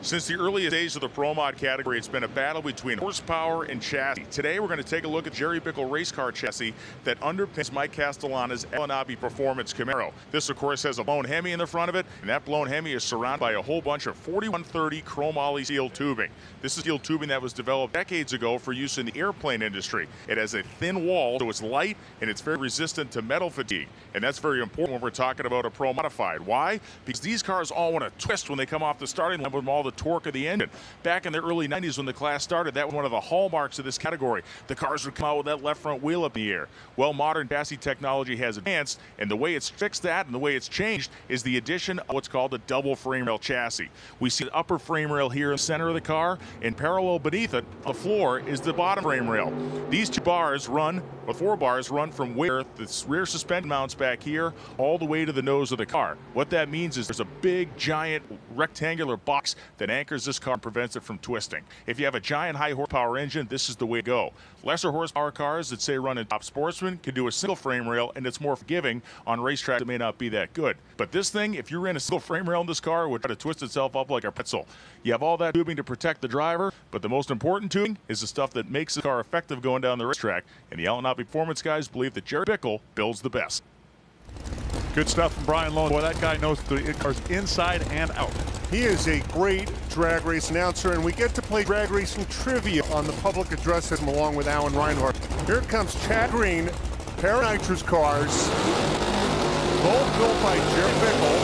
Since the earliest days of the Pro Mod category, it's been a battle between horsepower and chassis. Today, we're going to take a look at Jerry Bickle race car chassis that underpins Mike Castellana's El Anabi Performance Camaro. This, of course, has a blown Hemi in the front of it, and that blown Hemi is surrounded by a whole bunch of 4130 chromoly steel tubing. This is steel tubing that was developed decades ago for use in the airplane industry. It has a thin wall, so it's light, and it's very resistant to metal fatigue. And that's very important when we're talking about a Pro Modified. Why? Because these cars all want to twist when they come off the starting line with all the the torque of the engine. Back in the early 90s when the class started, that was one of the hallmarks of this category. The cars would come out with that left front wheel up in the air. Well, modern chassis technology has advanced, and the way it's fixed that and the way it's changed is the addition of what's called a double frame rail chassis. We see the upper frame rail here in the center of the car, and parallel beneath it, on the floor, is the bottom frame rail. These two bars run, or 4 bars run from where the rear suspension mounts back here all the way to the nose of the car. What that means is there's a big, giant, rectangular box that anchors this car and prevents it from twisting. If you have a giant high horsepower engine, this is the way to go. Lesser horsepower cars that say run in Top Sportsman can do a single frame rail, and it's more forgiving on racetracks that may not be that good. But this thing, if you're in a single frame rail in this car, it would try to twist itself up like a pretzel. You have all that tubing to protect the driver, but the most important tubing is the stuff that makes the car effective going down the racetrack. And the Al-Anabi Performance guys believe that Jerry Bickle builds the best. Good stuff from Brian Lohnes. Boy, that guy knows the cars inside and out. He is a great drag race announcer, and we get to play drag racing trivia on the public address system along with Alan Reinhart. Here comes Chad Green, pair of nitrous cars, both built by Jerry Bickle.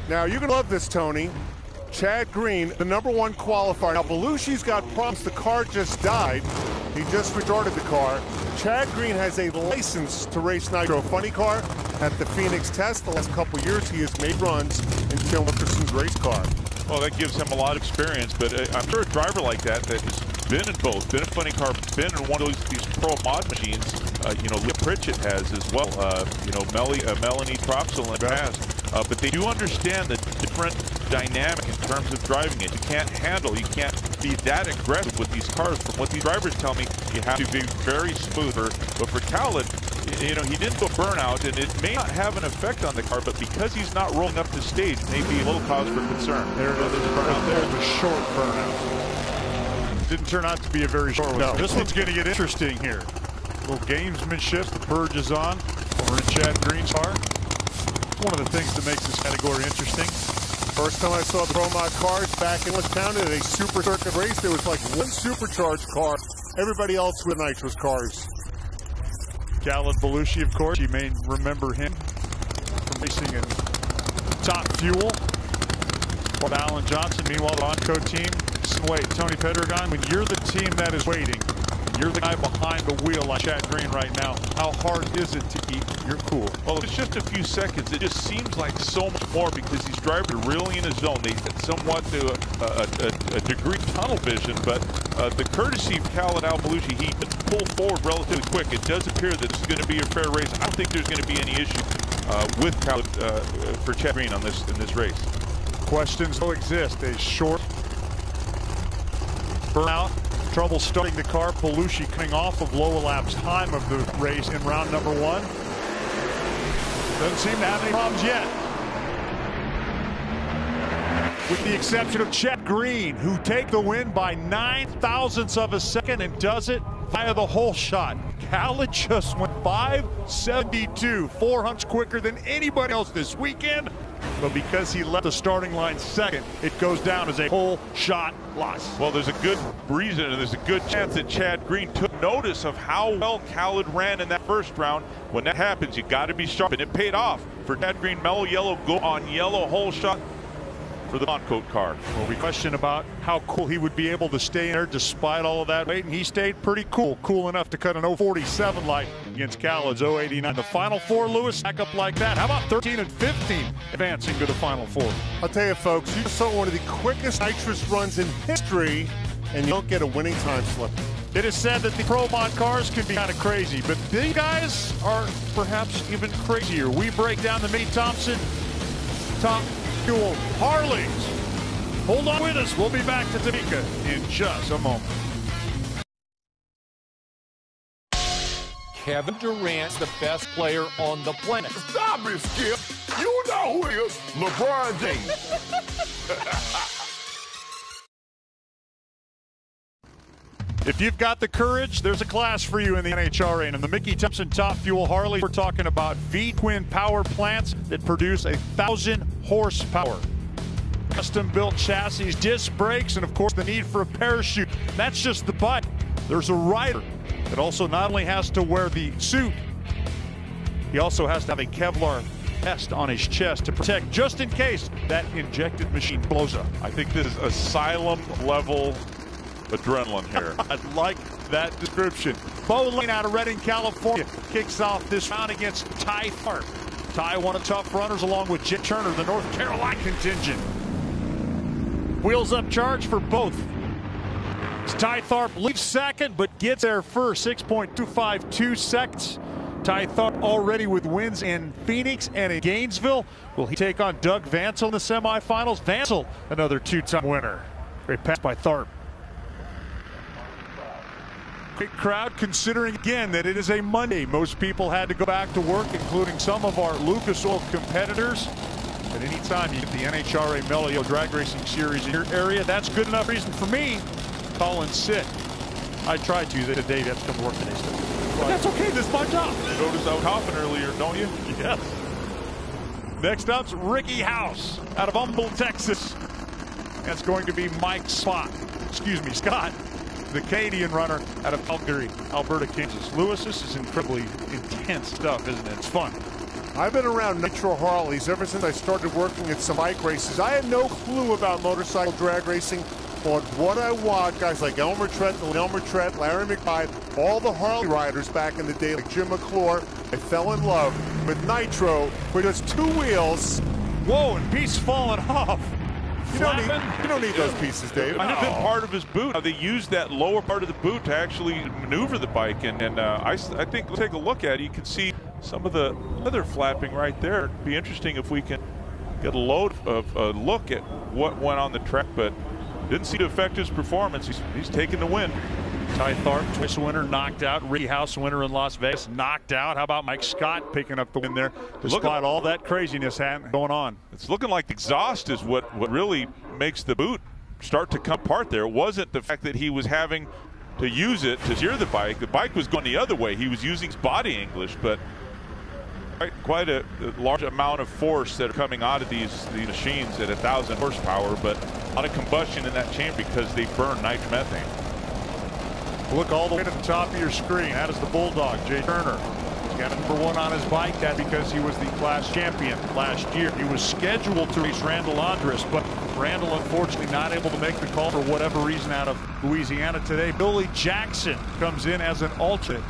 Now, you're going to love this, Tony. Chad Green, the #1 qualifier. Now, Belushi's got problems. The car just died. He just restarted the car. Chad Green has a license to race nitro funny car. At the Phoenix test the last couple years, he has made runs in Phil Mickerson's race car. Well, that gives him a lot of experience, but I'm sure a driver like that has been in both, been a funny car, been in one of these pro mod machines. You know, Leah Pritchett has as well. You know, Melanie Tropsel in the past. But they do understand the different dynamic in terms of driving it. You can't handle, you can't be that aggressive with these cars. From what these drivers tell me, you have to be very smoother. But for Khaled, you know, he didn't go burnout, and it may not have an effect on the car, but because he's not rolling up the stage, it may be a little cause for concern. There it is, burnout there, the short burnout. Didn't turn out to be a very short one. No. This one's going to get interesting here. A little gamesmanship, the purge is on over in Chad Green's car. It's one of the things that makes this category interesting. First time I saw the Pro Mod cars back in Englishtown at a super circuit race, there was like one supercharged car, everybody else with nitrous cars. Khaled Belushi, of course, you may remember him from racing in Top Fuel. With Alan Johnson, meanwhile, the Onco team. Wait, Tony Pedregon, when you're the team that is waiting, you're the guy behind the wheel like Chad Green right now, how hard is it to keep your cool? Well, it's just a few seconds. It just seems like so much more because these drivers are really in a zone. They somewhat do a degree of tunnel vision, but the courtesy of Khaled Belushi, he pulled forward relatively quick. It does appear that this is going to be a fair race. I don't think there's going to be any issue with Khaled for Chad Green in this race. Questions don't exist. A short burnout, trouble starting the car. Belushi coming off of low elapsed time of the race in round #1. Doesn't seem to have any problems yet. With the exception of Chad Green, who take the win by 9/1000ths of a second and does it via the whole shot. Khaled just went 5.72, 400 quicker than anybody else this weekend. But because he left the starting line second, it goes down as a whole shot loss. Well, there's a good reason and there's a good chance that Chad Green took notice of how well Khaled ran in that first round. When that happens, you got to be sharp, and it paid off for Chad Green. Mellow yellow, go on yellow, whole shot for the on-coat car. Well, we question about how cool he would be able to stay in there despite all of that weight, and he stayed pretty cool enough to cut an 0.47 light against Khaled's 0.89. The Final Four, Lewis, back up like that. How about 13 and 15 advancing to the Final Four? I'll tell you, folks, you just saw one of the quickest nitrous runs in history, and you don't get a winning time slip. It is said that the Pro Mod cars can be kind of crazy, but these guys are perhaps even crazier. We break down the Mickey Thompson Top Fuel Harleys. Hold on with us. We'll be back to Topeka in just a moment. Kevin Durant's the best player on the planet. Stop it, Skip. You know who he is. LeBron James. If you've got the courage, there's a class for you in the NHRA. And in the Mickey Thompson Top Fuel Harley, we're talking about V-twin power plants that produce 1,000 horsepower. Custom-built chassis, disc brakes, and of course the need for a parachute. That's just the butt. There's a rider that also not only has to wear the suit, he also has to have a Kevlar vest on his chest to protect just in case that injected machine blows up. I think this is asylum level adrenaline here. I like that description. Bo Lane out of Redding, California kicks off this round against Ty Tharp. Ty, one of the tough runners, along with Jay Turner, the North Carolina contingent. Wheels up charge for both. Ty Tharp leaves second, but gets there first, 6.252 seconds. Ty Tharp already with wins in Phoenix and in Gainesville. Will he take on Doug Vansel in the semifinals? Vansel, another two-time winner. Great pass by Tharp. Great crowd, considering again that it is a Monday. Most people had to go back to work, including some of our Lucas Oil competitors. But anytime you get the NHRA Mellow Yellow Drag Racing Series in your area, that's good enough reason for me. Call and sit. I tried to today. That's come to work today. But that's okay. This is my job. You noticed I was coughing earlier, don't you? Yes. Next up's Ricky House out of Humboldt, Texas. That's going to be Mike Scott, the Canadian runner out of Calgary, Alberta, Kansas. Lewis, this is incredibly intense stuff, isn't it? It's fun. I've been around Nitro Harleys ever since I started working at some bike races. I had no clue about motorcycle drag racing, but what I watched, guys like Elmer Trett, Larry McBride, all the Harley riders back in the day, like Jim McClure, I fell in love with Nitro, with just two wheels. Whoa, and piece falling off. You don't need those pieces, Dave. Might have been part of his boot. They used that lower part of the boot to actually maneuver the bike, and I think we'll take a look at it. You can see some of the leather flapping right there. It'd be interesting if we can get a look at what went on the track, but didn't seem to affect his performance. He's taking the win. Ty Tharp, twice winner, knocked out. Ricky House, winner in Las Vegas, knocked out. How about Mike Scott picking up the win there, despite all that craziness going on? It's looking like exhaust is what really makes the boot start to come apart there. It wasn't the fact that he was having to use it to steer the bike. The bike was going the other way. He was using his body English, but quite a large amount of force that are coming out of these machines at 1,000 horsepower, but a lot of combustion in that chamber because they burn nitromethane. Look all the way to the top of your screen. That is the Bulldog, Jay Turner. He's got a #1 on his bike. That's because he was the class champion last year. He was scheduled to race Randall Andrus, but Randall unfortunately not able to make the call for whatever reason out of Louisiana today. Billy Jackson comes in as an alternate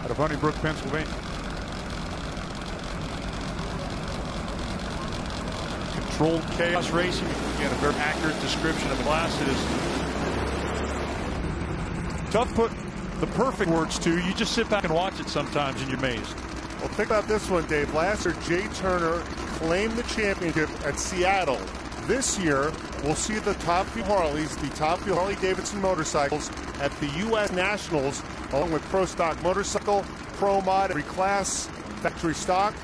out of Honeybrook, Pennsylvania. Controlled chaos racing. Again, a very accurate description of the class. It is tough to put the perfect words to. You just sit back and watch it sometimes and you're amazed. Well, think about this one, Dave. Last year, Jay Turner claimed the championship at Seattle. This year, we'll see the top few Harleys, the top few Harley-Davidson motorcycles at the U.S. Nationals, along with Pro Stock Motorcycle, Pro Mod, every class, factory stock.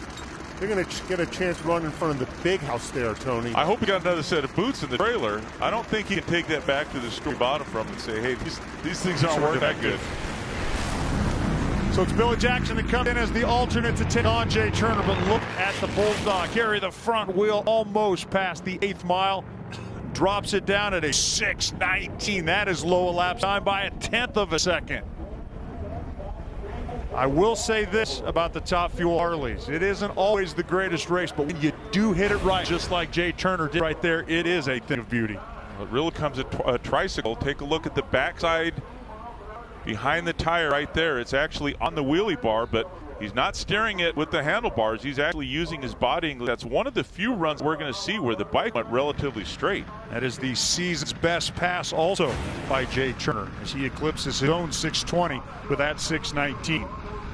They're going to get a chance to run in front of the big house there, Tony. I hope he got another set of boots in the trailer. I don't think he can take that back to the store he bought them from and say, hey, these things aren't working that good. So it's Billy Jackson that comes in as the alternate to take on Jay Turner, but look at the Bulldog. Carry the front wheel almost past the 8th mile. Drops it down at a 6:19. That is low elapsed time by 1/10 of a second. I will say this about the Top Fuel Harleys. It isn't always the greatest race, but when you do hit it right, just like Jay Turner did right there, it is a thing of beauty. It really comes a tricycle. Take a look at the backside behind the tire right there. It's actually on the wheelie bar, but he's not steering it with the handlebars. He's actually using his body. That's one of the few runs we're going to see where the bike went relatively straight. That is the season's best pass also by Jay Turner as he eclipses his own 6:20 with that 6:19.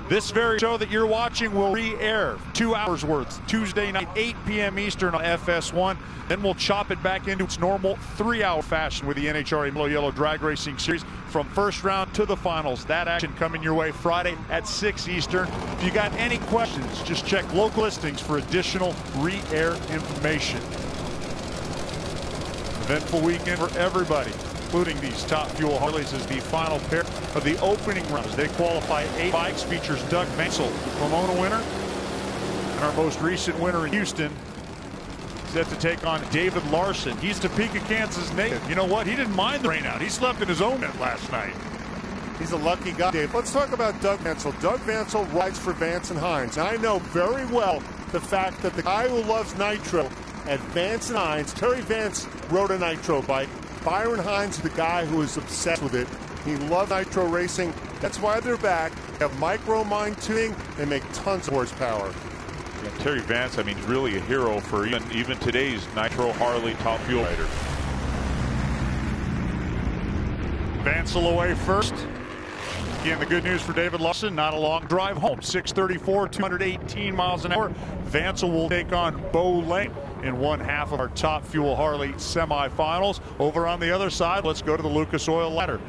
This very show that you're watching will re-air 2 hours worth Tuesday night, 8 p.m. Eastern on FS1. Then we'll chop it back into its normal 3-hour fashion with the NHRA Mellow Yellow Drag Racing Series from first round to the finals. That action coming your way Friday at 6 Eastern. If you got any questions, just check local listings for additional re-air information. Eventful weekend for everybody, including these Top Fuel Harleys, as the final pair of the opening rounds. They qualify 8 bikes, features Doug Vansel, the Pomona winner, and our most recent winner in Houston, set to take on David Larson. He's Topeka, Kansas native. You know what? He didn't mind the rain out. He slept in his own bed last night. He's a lucky guy, Dave. Let's talk about Doug Vansel. Doug Vansel rides for Vance and Hines. I know very well the fact that the guy who loves nitro at Vance and Hines, Terry Vance rode a nitro bike. Byron Hines is the guy who is obsessed with it. He loves nitro racing. That's why they're back. They have micro-mine tuning. They make tons of horsepower. Yeah, Terry Vance, I mean, is really a hero for even today's Nitro Harley top fuel rider. Vance away first. Again, the good news for David Lawson, not a long drive home. 634, 218 miles an hour. Vance will take on Bo Lane in one half of our top fuel Harley semifinals. Over on the other side, let's go to the Lucas Oil ladder.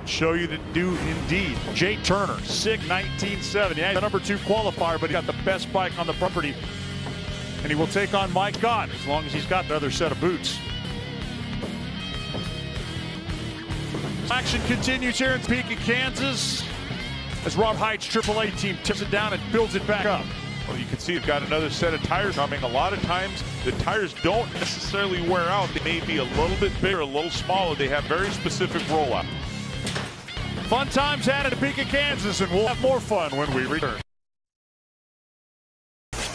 Show you to do indeed. Jay Turner, SIG 1970. Yeah, he's the number 2 qualifier, but he got the best bike on the property. And he will take on Mike Gott as long as he's got the other set of boots. Action continues here in Topeka, Kansas, as Rob Height's AAA team tips it down and builds it back up. Well, you can see you've got another set of tires coming. A lot of times the tires don't necessarily wear out. They may be a little bit bigger, a little smaller. They have very specific rollout. Fun times had in Topeka, Kansas, and we'll have more fun when we return.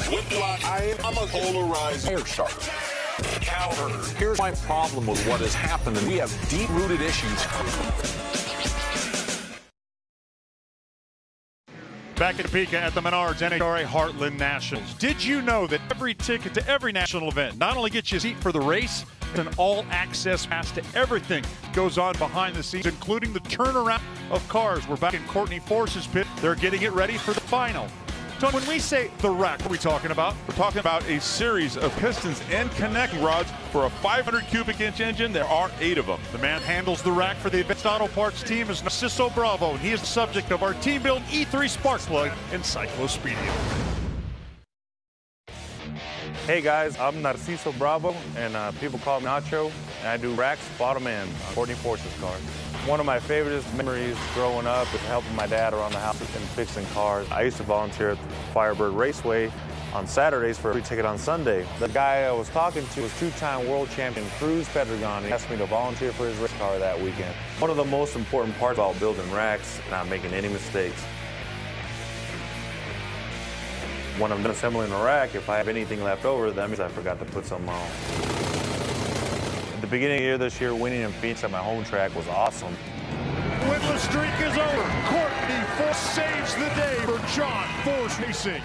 Whiplash. I'm a polarized air shark. Cowherd. Here's my problem with what has happened, and we have deep-rooted issues. Back in Topeka at the Menards NHRA Heartland Nationals. Did you know that every ticket to every national event not only gets you a seat for the race, it's an all-access pass to everything that goes on behind the scenes, including the turnaround of cars. We're back in Courtney Force's pit. They're getting it ready for the final. So when we say the rack, what are we talking about? We're talking about a series of pistons and connecting rods for a 500 cubic inch engine. There are 8 of them. The man handles the rack for the Advanced Auto Parts team is Narciso Bravo, and he is the subject of our team build E3 spark plug in Cyclospedia. Hey guys, I'm Narciso Bravo, and people call me Nacho, and I do racks bottom end on Courtney Force's car. One of my favorite memories growing up is helping my dad around the house and fixing cars. I used to volunteer at the Firebird Raceway on Saturdays for a free ticket on Sunday. The guy I was talking to was 2-time world champion Cruz Pedregon. He asked me to volunteer for his race car that weekend. One of the most important parts about building racks is not making any mistakes. When I'm done assembling a rack, if I have anything left over, that means I forgot to put something on. At the beginning of the year this year, winning in Phoenix at my home track was awesome. Winless streak is over. Courtney Force saves the day for John Force Racing.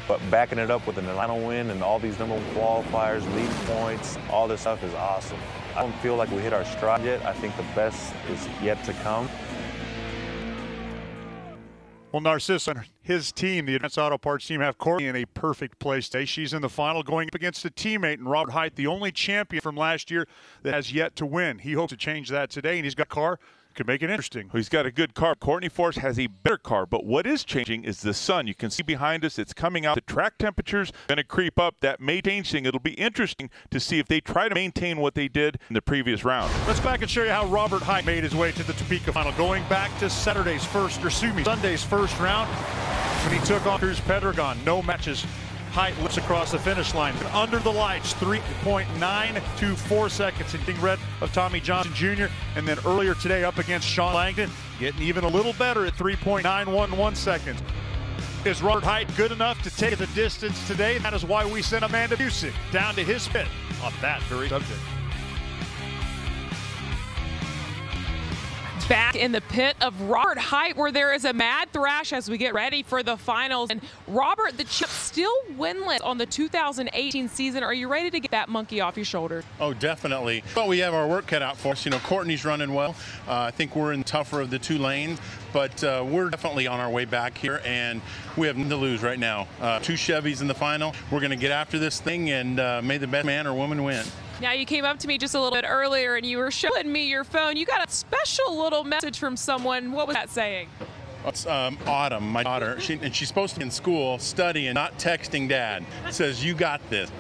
But backing it up with an Atlanta win and all these #1 qualifiers, lead points, all this stuff is awesome. I don't feel like we hit our stride yet. I think the best is yet to come. Well, Narciso and his team, the Advanced Auto Parts team, have Courtney in a perfect place today. She's in the final going up against a teammate in Robert Height, the only champion from last year that has yet to win. He hopes to change that today, and he's got a car could make it interesting. He's got a good car. Courtney Force has a better car, but what is changing is the sun. You can see behind us, it's coming out. The track temperature's going to creep up. That may change things. It'll be interesting to see if they try to maintain what they did in the previous round. Let's back and show you how Robert Height made his way to the Topeka final. Going back to Sunday's first round when he took on Cruz Pedregon. No matches. Height lifts across the finish line. Under the lights, 3.924 seconds. Getting red of Tommy Johnson Jr. And then earlier today up against Sean Langdon, getting even a little better at 3.911 seconds. Is Robert Height good enough to take the distance today? That is why we sent Amanda Busick down to his pit on that very subject. Back in the pit of Robert Height, where there is a mad thrash as we get ready for the finals. And Robert, the champ, still winless on the 2018 season. Are you ready to get that monkey off your shoulder? Oh, definitely. But we have our work cut out for us. You know, Courtney's running well. I think we're in the tougher of the 2 lanes, but we're definitely on our way back here, and we have nothing to lose right now. 2 Chevys in the final. We're going to get after this thing, and may the best man or woman win. Now, you came up to me just a little bit earlier and you were showing me your phone. You got a special little message from someone. What was that saying? It's Autumn, my daughter, and she's supposed to be in school studying, not texting Dad. It says, "You got this."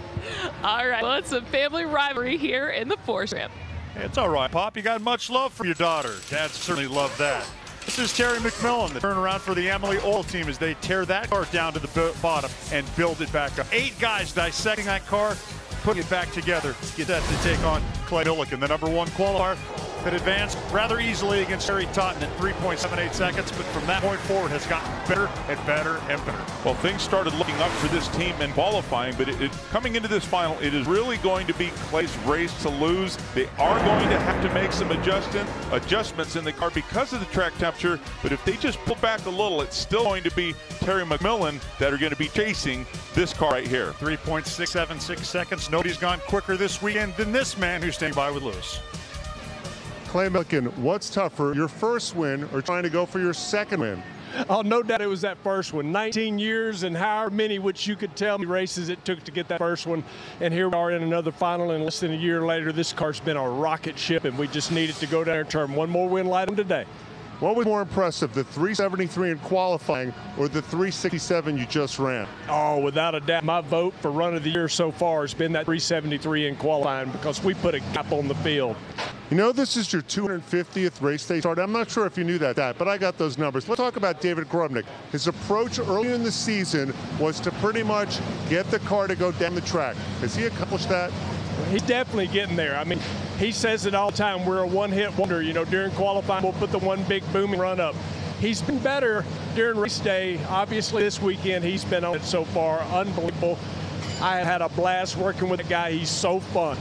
All right, well, it's a family rivalry here in the Force Ramp. It's all right, Pop. You got much love for your daughter. Dad certainly loved that. This is Terry McMillan, the turnaround for the Emily Oil team as they tear that car down to the bottom and build it back up. 8 guys dissecting that car, putting it back together. Get that to take on Clay Milliken, the #1 qualifier. that advanced rather easily against Jerry Totten at 3.78 seconds, but from that point forward has gotten better and better and better. Well, things started looking up for this team in qualifying, but coming into this final, it is really going to be Clay's race to lose. They are going to have to make some adjustments in the car because of the track temperature, but if they just pull back a little, it's still going to be Terry McMillan that are going to be chasing this car right here. 3.676 seconds. Nobody's gone quicker this weekend than this man who's standing by with Lewis. Clay Millican, what's tougher, your first win or trying to go for your second win? Oh, no doubt it was that first one. 19 years and however many, which you could tell me races it took to get that first one. And here we are in another final, and less than a year later, this car's been a rocket ship, and we just needed to go down and turn one more win light on today. What was more impressive, the 373 in qualifying or the 367 you just ran? Oh, without a doubt, my vote for run of the year so far has been that 373 in qualifying because we put a gap on the field. You know, this is your 250th race day start. I'm not sure if you knew that, but I got those numbers. Let's talk about David Grubnick. His approach earlier in the season was to pretty much get the car to go down the track. Has he accomplished that? He's definitely getting there. I mean, he says it all the time. We're a one-hit wonder. You know, during qualifying, we'll put the one big booming run up. He's been better during race day. Obviously, this weekend, he's been on it so far. Unbelievable. I had a blast working with the guy. He's so fun.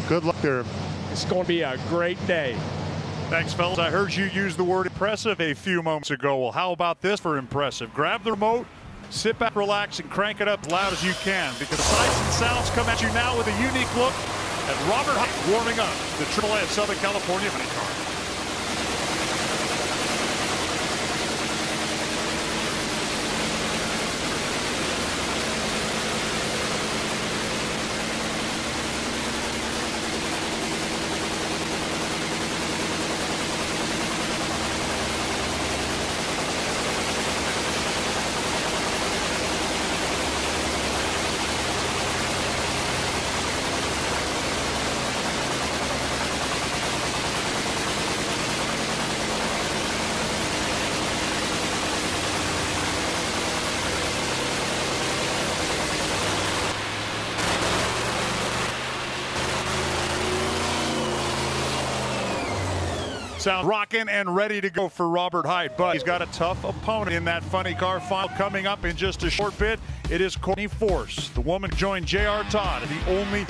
Good luck there. It's going to be a great day. Thanks, fellas. I heard you use the word impressive a few moments ago. Well, how about this for impressive? Grab the remote, sit back, relax, and crank it up as loud as you can, because the sights and sounds come at you now with a unique look at Robert Hight warming up the AAA of Southern California Funny Car. Sound rocking and ready to go for Robert Hight, but he's got a tough opponent in that funny car final coming up in just a short bit. It is Courtney Force. The woman joined J.R. Todd, the only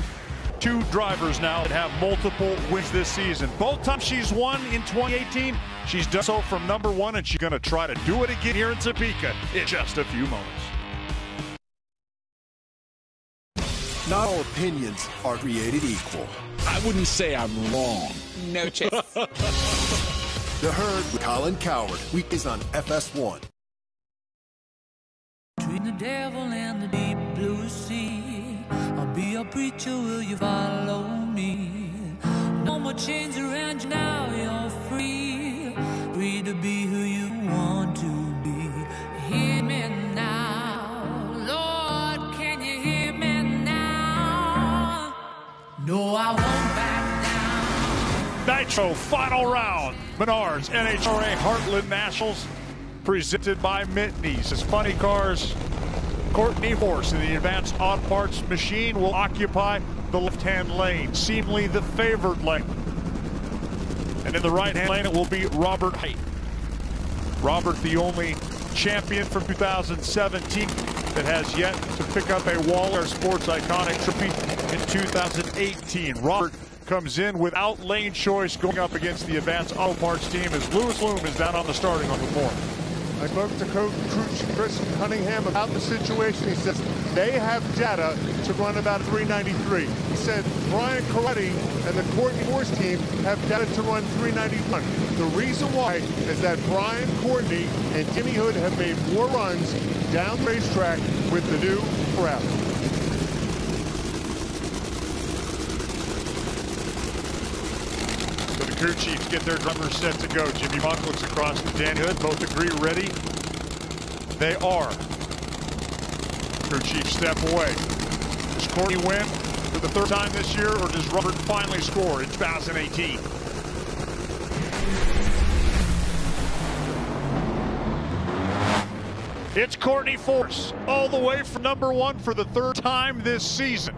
two drivers now that have multiple wins this season. Both times she's won in 2018, she's done so from number one, and she's going to try to do it again here in Topeka in just a few moments. Not all opinions are created equal. I wouldn't say I'm wrong. No chance. The Herd with Colin Cowherd, weekdays on FS1. Between the devil and the deep blue sea, I'll be your preacher, will you follow me? No more chains around you, now you're free. Free to be who you want to be. Hear me now, Lord, can you hear me now? No, I won't back down. Nitro final round. Menards NHRA Heartland Nationals presented by Mitney's. His funny cars, Courtney Force in the advanced auto parts machine will occupy the left-hand lane, seemingly the favored lane. And in the right-hand lane, it will be Robert Hight. Robert, the only champion from 2017 that has yet to pick up a Waller Sports Iconic trophy in 2018. Robert comes in without lane choice going up against the advanced auto parts team as Lewis Loom is down on the starting on the board. I spoke to Coach Chris Cunningham about the situation. He says they have data to run about 393. He said Brian Coretti and the Courtney Force team have data to run 391. The reason why is that Brian, Courtney, and Timmy Hood have made more runs down the racetrack with the new crowd. Crew chiefs get their drivers set to go. Jimmy Monk looks across to Dan Hood. Both agree ready. They are. Crew chiefs step away. Does Courtney win for the third time this year, or does Robert finally score in 2018? It's Courtney Force, all the way from number one for the third time this season.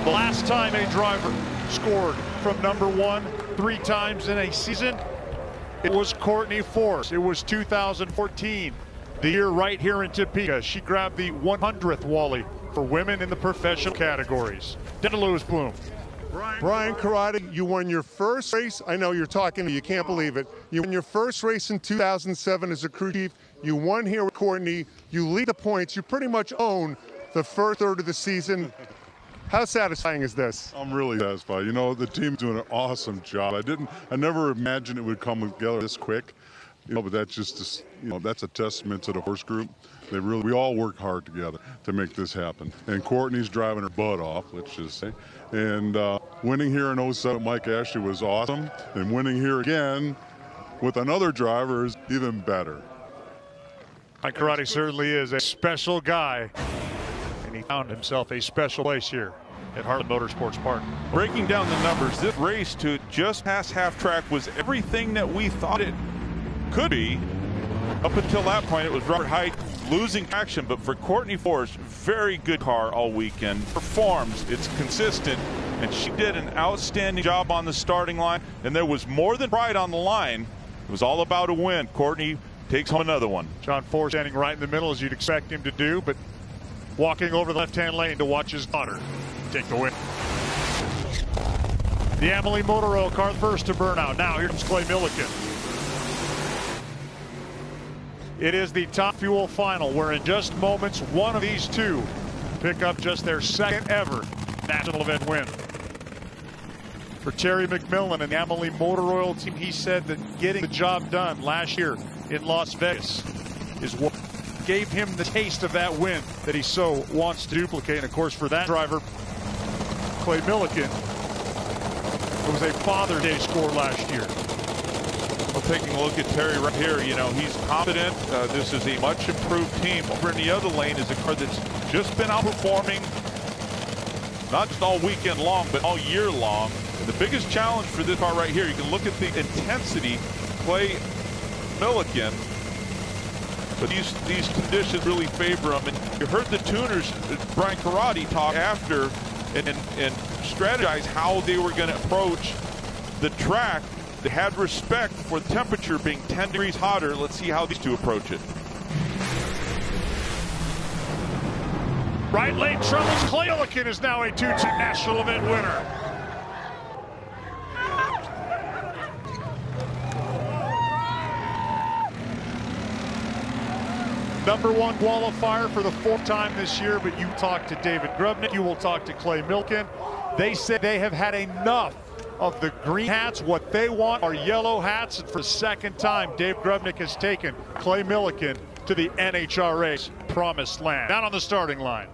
The last time a driver scored from number 1 3 times in a season, it was Courtney Force. It was 2014, the year right here in Topeka. She grabbed the 100th Wally for women in the professional categories. Down to Louis Bloom. Brian Corradi, you won your first race. I know you're talking, you can't believe it. You won your first race in 2007 as a crew chief. You won here with Courtney. You lead the points. You pretty much own the first third of the season. How satisfying is this? I'm really satisfied. You know, the team's doing an awesome job. I never imagined it would come together this quick. You know, but that's just, you know, that's a testament to the horse group. We all work hard together to make this happen. And Courtney's driving her butt off, let's just say. And winning here in 07, Mike Ashley was awesome. And winning here again with another driver is even better. Mike Corradi certainly is a special guy. And he found himself a special place here at Heartland Motorsports Park. Breaking down the numbers, this race to just past half track was everything that we thought it could be. Up until that point, it was Robert Hight losing traction, but for Courtney Force, very good car all weekend. Performs, it's consistent, and she did an outstanding job on the starting line, and there was more than pride on the line. It was all about a win. Courtney takes home another one. John Force standing right in the middle as you'd expect him to do, but walking over the left-hand lane to watch his daughter take the win. The Amalie Motor Oil car first to burn out. Now here comes Clay Millican. It is the Top Fuel final, where in just moments, one of these two pick up just their second ever national event win. For Terry McMillan and the Amalie Motor Oil team, he said that getting the job done last year in Las Vegas is what gave him the taste of that win that he so wants to duplicate. And of course, for that driver, Clay Millican, it was a Father's Day score last year. Well, taking a look at Terry right here, you know, he's confident. This is a much improved team. Over in the other lane is a car that's just been outperforming, not just all weekend long, but all year long. And the biggest challenge for this car right here, you can look at the intensity, Clay Millican, but these conditions really favor him. And you heard the tuners, Brian Corradi, talk after and strategize how they were going to approach the track. They had respect for the temperature being 10 degrees hotter. Let's see how these two approach it. Right lane troubles. Clay Millican is now a two-time national event winner. Number 1 qualifier for the 4th time this year, but you talk to David Grubnick, you will talk to Clay Millican. They said they have had enough of the green hats. What they want are yellow hats. And for the second time, Dave Grubnick has taken Clay Millican to the NHRA's promised land. Down on the starting line.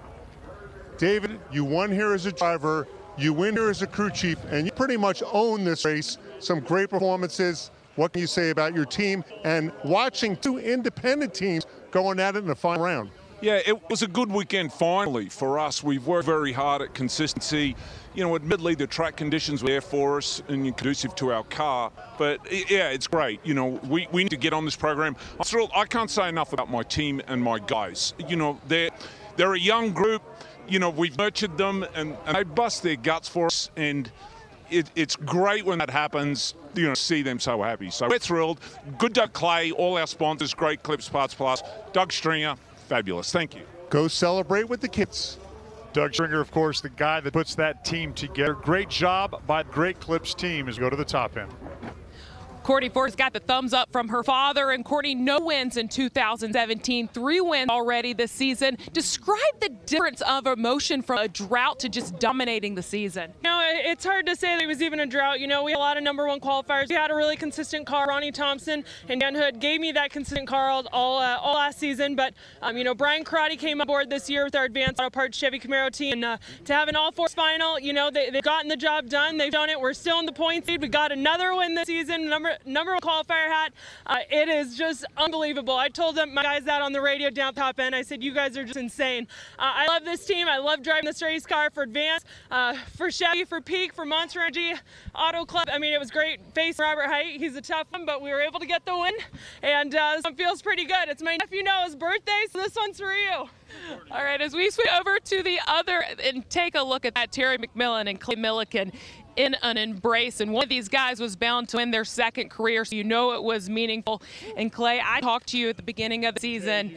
David, you won here as a driver, you win here as a crew chief, and you pretty much own this race. Some great performances. What can you say about your team and watching two independent teams going at it in the final round? Yeah, it was a good weekend finally for us. We've worked very hard at consistency. You know, admittedly, the track conditions were there for us and conducive to our car. But, yeah, it's great. You know, we need to get on this program. I'm thrilled. I can't say enough about my team and my guys. You know, they're a young group. You know, we've nurtured them, and they bust their guts for us. And it's great when that happens, you know, see them so happy. So we're thrilled. Good Doug Clay, all our sponsors, Great Clips Parts Plus, Doug Stringer, fabulous. Thank you. Go celebrate with the kids. Doug Stringer, of course, the guy that puts that team together. Great job by the Great Clips team as we go to the top end. Courtney Force got the thumbs up from her father, and Courtney, no wins in 2017, 3 wins already this season. Describe the difference of emotion from a drought to just dominating the season. You know, it's hard to say there was even a drought. You know, we had a lot of number 1 qualifiers. We had a really consistent car. Ronnie Thompson and Dan Hood gave me that consistent car all last season. But, you know, Brian Corradi came aboard this year with our Advanced Auto Parts Chevy Camaro team. And to have an all-force final, you know, they've gotten the job done. They've done it. We're still in the points lead. We got another win this season. number one qualifier hat. It is just unbelievable. I told them, my guys out on the radio down top end, I said, you guys are just insane. I love this team. I love driving this race car for Advance, for Chevy, for Peak, for Monster Energy Auto Club. I mean, it was great facing Robert Hight. He's a tough one, but we were able to get the win, and this one feels pretty good. It's my nephew Noah's birthday, so this one's for you. All right, as we switch over to the other and take a look at that, Terry McMillan and Clay Millican in an embrace, and one of these guys was bound to win their second career, so you know it was meaningful. And Clay, I talked to you at the beginning of the season.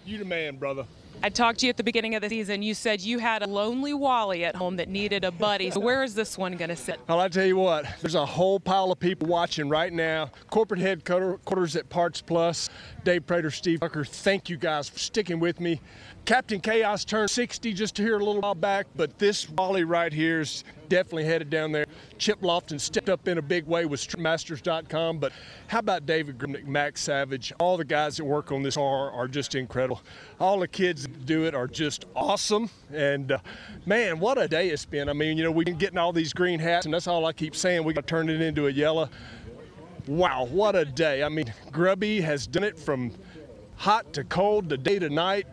You the man, brother. I talked to you at the beginning of the season. You said you had a lonely Wally at home that needed a buddy. So where is this one going to sit? Well, I tell you what, there's a whole pile of people watching right now. Corporate headquarters at Parts Plus, Dave Prater, Steve Tucker, thank you guys for sticking with me. Captain Chaos turned 60 just here a little while back, but this Wally right here is definitely headed down there. Chip Lofton stepped up in a big way with StreetMasters.com, but how about David Grimnick, Max Savage? All the guys that work on this car are just incredible. All the kids that do it are just awesome, and man, what a day it's been. I mean, you know, we've been getting all these green hats, and that's all I keep saying. We got to turn it into a yellow. Wow, what a day. I mean, Grubby has done it from hot to cold, to day to night.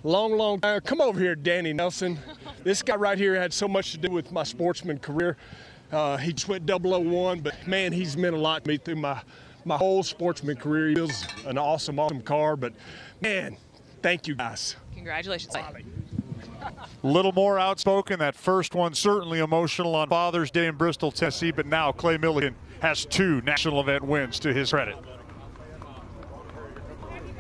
Long time. Come over here, Danny Nelson. This guy right here had so much to do with my sportsman career. He just went 001, but man, he's meant a lot to me through my whole sportsman career. He builds an awesome car, but man, thank you guys. Congratulations. A little more outspoken. That first one certainly emotional on Father's Day in Bristol, Tennessee, but now Clay Millican has 2 national event wins to his credit.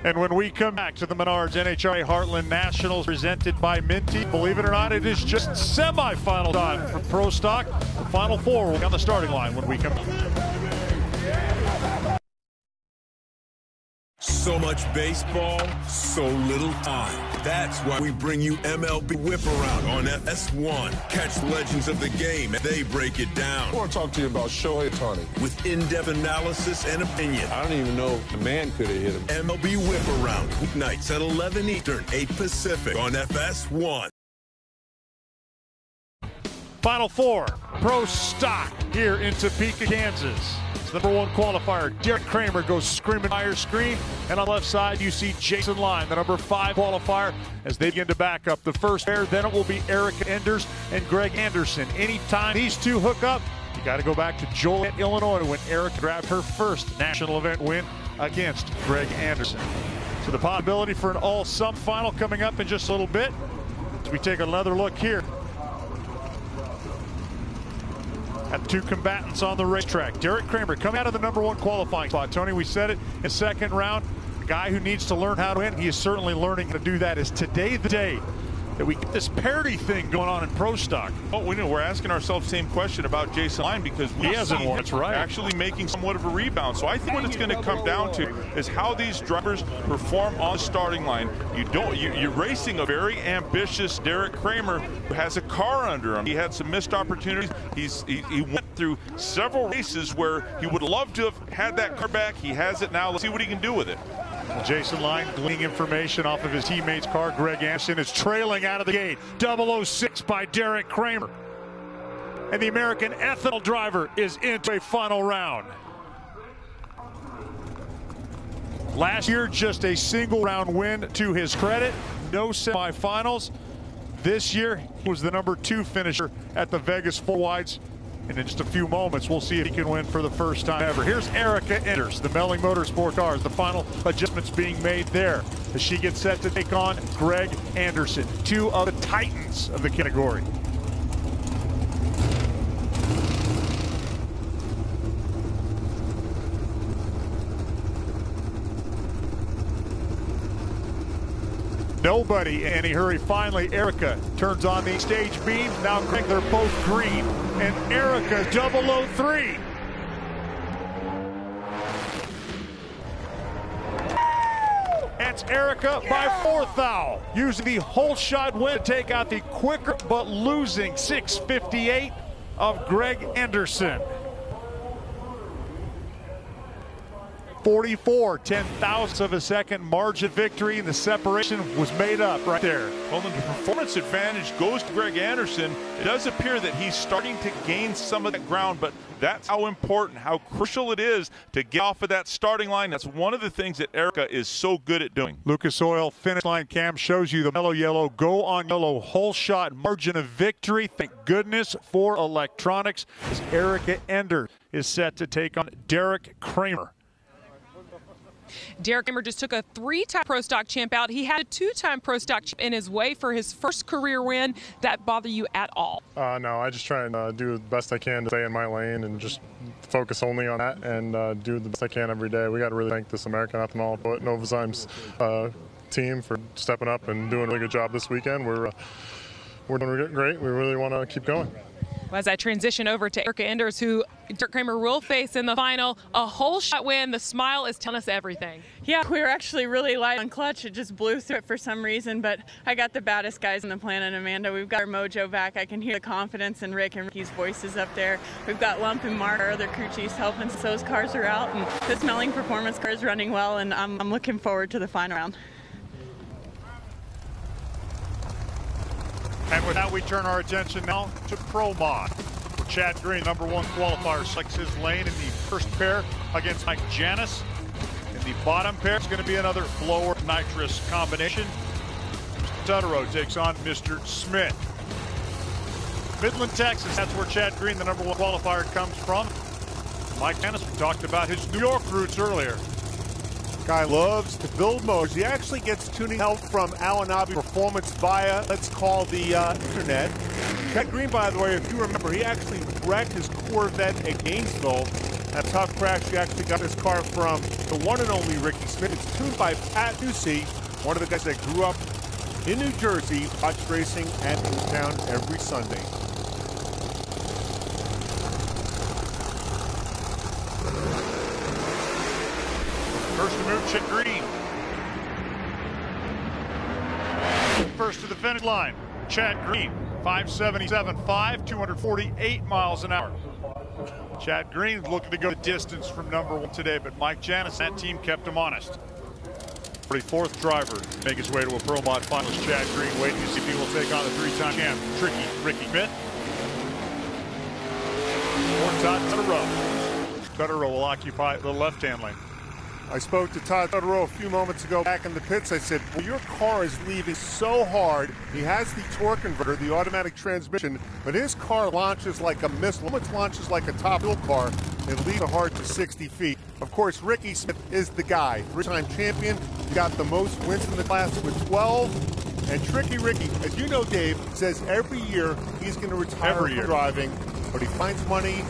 And when we come back to the Menards NHRA Heartland Nationals presented by Minty, believe it or not, it is just semifinal time for Pro Stock. The Final 4 will be on the starting line when we come back. So much baseball, so little time. That's why we bring you MLB Whip Around on FS1. Catch legends of the game as they break it down. I want to talk to you about Shohei Ohtani. With in-depth analysis and opinion. I don't even know if the man could have hit him. MLB Whip Around, weeknights at 11 Eastern, 8 Pacific on FS1. Final 4, Pro Stock here in Topeka, Kansas. It's the #1 qualifier. Derek Kramer goes screaming fire screen, and on the left side you see Jason Line, the #5 qualifier, as they begin to back up the first pair. Then it will be Erica Enders and Greg Anderson. Anytime these two hook up, you got to go back to Joliet, Illinois, when Erica grabbed her first national event win against Greg Anderson. So the possibility for an all-sum final coming up in just a little bit. As we take another look here at the 2 combatants on the racetrack. Derek Kramer coming out of the #1 qualifying spot. Tony, we said it in second round. A guy who needs to learn how to win. He is certainly learning how to do that. Is today the day that we get this parity thing going on in Pro Stock? Oh, we know. We're asking ourselves the same question about Jason Line because he hasn't won. That's right. Actually making somewhat of a rebound. So I think what it's going to come down to is how these drivers perform on the starting line. You're racing a very ambitious Derek Kramer who has a car under him. He had some missed opportunities. He went through several races where he would love to have had that car back. He has it now. Let's see what he can do with it. Well, Jason Line gleaning information off of his teammate's car. Greg Anderson is trailing out of the gate. 006 by Derek Kramer. And the American Ethanol driver is into a final round. Last year, just a single round win to his credit. No semifinals. This year, he was the #2 finisher at the Vegas 4 Wides. And in just a few moments, we'll see if he can win for the first time ever. Here's Erica Enders, the Melling Motorsport cars. The final adjustments being made there as she gets set to take on Greg Anderson, 2 of the titans of the category. Nobody in any hurry. Finally, Erica turns on the stage beam. Now, Greg, they're both green. And Erica 003. That's Erica by 4th thou, using the whole shot win to take out the quicker but losing 658 of Greg Anderson. 44 10,000ths of a second margin victory, and the separation was made up right there. Well, the performance advantage goes to Greg Anderson. It does appear that he's starting to gain some of that ground, but That's how important, how crucial it is to get off of that starting line. That's one of the things that Erica is so good at doing. Lucas Oil finish line cam shows you the mellow yellow, go on yellow, whole shot margin of victory. Thank goodness for electronics, as Erica Enders is set to take on Derek Kramer. Derek Kramer just took a 3-time Pro Stock champ out. He had a 2-time Pro Stock champ in his way for his first career win. That bother you at all? No, I just try and do the best I can to stay in my lane and just focus only on that and do the best I can every day. We got to really thank this American Ethanol Novozymes team for stepping up and doing a really good job this weekend. We're doing great. We really want to keep going. Well, as I transition over to Erica Enders, who Derek Kramer will face in the final, a whole shot win. The smile is telling us everything. Yeah, we were actually really light on clutch. It just blew through it for some reason, but I got the baddest guys on the planet, Amanda. We've got our mojo back. I can hear the confidence in Rick and Ricky's voices up there. We've got Lump and Mark, our other crew chiefs, helping. So those cars are out, and this Melling Performance car is running well, and I'm looking forward to the final round. And with that, we turn our attention now to Pro Mod. Chad Green, #1 qualifier, selects his lane in the first pair against Mike Janis. In the bottom pair, it's going to be another blower nitrous combination. Tutterow takes on Mr. Smith. Midland, Texas, that's where Chad Green, the #1 qualifier, comes from. Mike Janis, we talked about his New York roots earlier. Guy loves to build motors. He actually gets tuning help from Awanabe Performance via, let's call the internet. Chad Green, by the way, if you remember, he actually wrecked his Corvette at Gainesville. That tough crash, he actually got his car from the one and only Ricky Smith. It's tuned by Pat Ducey, one of the guys that grew up in New Jersey, watched racing at Newtown every Sunday. First to move, Chad Green. First to the finish line, Chad Green, 577.5, 248 miles an hour. Chad Green looking to go the distance from #1 today, but Mike Janis, that team kept him honest. 44th driver to make his way to a Pro Mod finals. Chad Green waiting to see if he will take on the 3-time champ, tricky Ricky Smith. Or Todd Tutterow. Tutterow will occupy the left-hand lane. I spoke to Todd Tutterow a few moments ago back in the pits. I said, well, your car is leaving so hard. He has the torque converter, the automatic transmission, but his car launches like a missile. It launches like a Top Fuel car and leaves the hard to 60 feet. Of course, Ricky Smith is the guy. 3-time champion. He got the most wins in the class with 12. And Tricky Ricky, as you know, Dave, says every year he's going to retire from driving, but he finds money.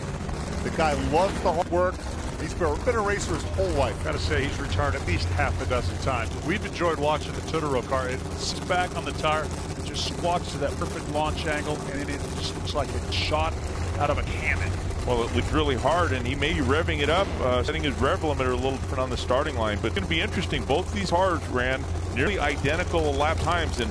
The guy loves the hard work. He's been a racer his whole life. Got to say, he's retired at least half a dozen times. We've enjoyed watching the Tutterow car. It sits back on the tire, it just squats to that perfect launch angle, and it just looks like it's shot out of a cannon. Well, it looked really hard, and he may be revving it up, setting his rev limiter a little different on the starting line. But it's going to be interesting. Both these cars ran nearly identical lap times, and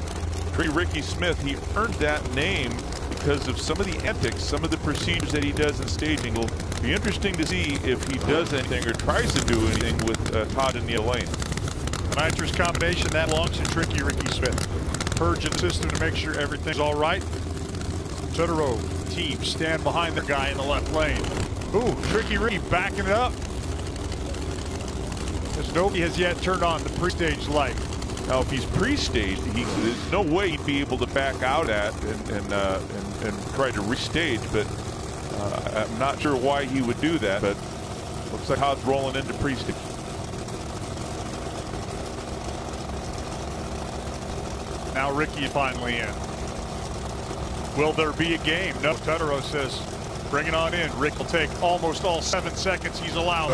Ricky Smith, he earned that name because of some of the antics, some of the procedures that he does in staging. It'll be interesting to see if he does anything or tries to do anything with Todd in the lane. A nitrous combination that belongs to Tricky Ricky Smith. Purging the system to make sure everything's all right. Tutterow team stand behind the guy in the left lane. Ooh, Tricky Ricky backing it up. As nobody has yet turned on the pre-stage light. Now, if he's pre-staged, there's no way he'd be able to back out at and try to restage, but I'm not sure why he would do that, but looks like Todd's rolling into pre-stage. Now Ricky finally in. Will there be a game? No, Tutterow says, bring it on in. Rick will take almost all 7 seconds he's allowed.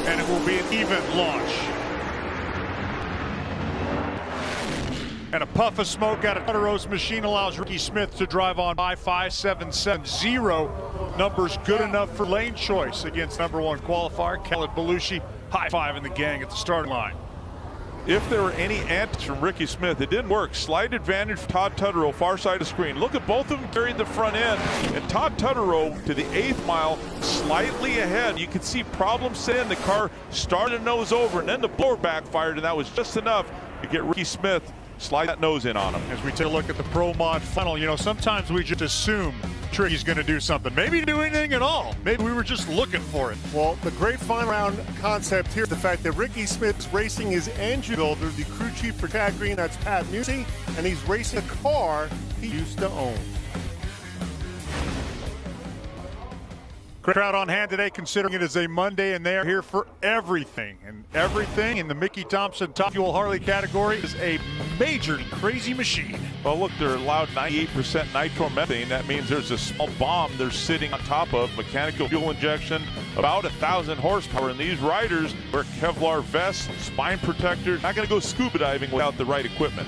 And it will be an even launch. And a puff of smoke out of Tutterow's machine allows Ricky Smith to drive on by 5.770. Numbers good enough for lane choice against #1 qualifier Khaled Belushi. High five in the gang at the starting line. If there were any antics from Ricky Smith, it didn't work. Slight advantage for Todd Tutterow, far side of the screen. Look at both of them carried the front end. And Todd Tutterow to the 8th mile, slightly ahead. You could see problems set in. The car started to nose over, and then the blower backfired, and that was just enough to get Ricky Smith slide that nose in on him. As we take a look at the Pro Mod final, you know, sometimes we just assume Tricky's going to do something. Maybe do anything at all. Maybe we were just looking for it. Well, the great final round concept here is the fact that Ricky Smith's racing his engine builder, the crew chief for Tad Green, that's Pat Musey, and he's racing a car he used to own. Crowd on hand today, considering it is a Monday, and they are here for everything. And everything in the Mickey Thompson Top Fuel Harley category is a major crazy machine. Well, look, they're allowed 98% nitromethane. That means there's a small bomb they're sitting on top of, mechanical fuel injection, about 1,000 horsepower. And these riders wear Kevlar vests, spine protectors. Not going to go scuba diving without the right equipment.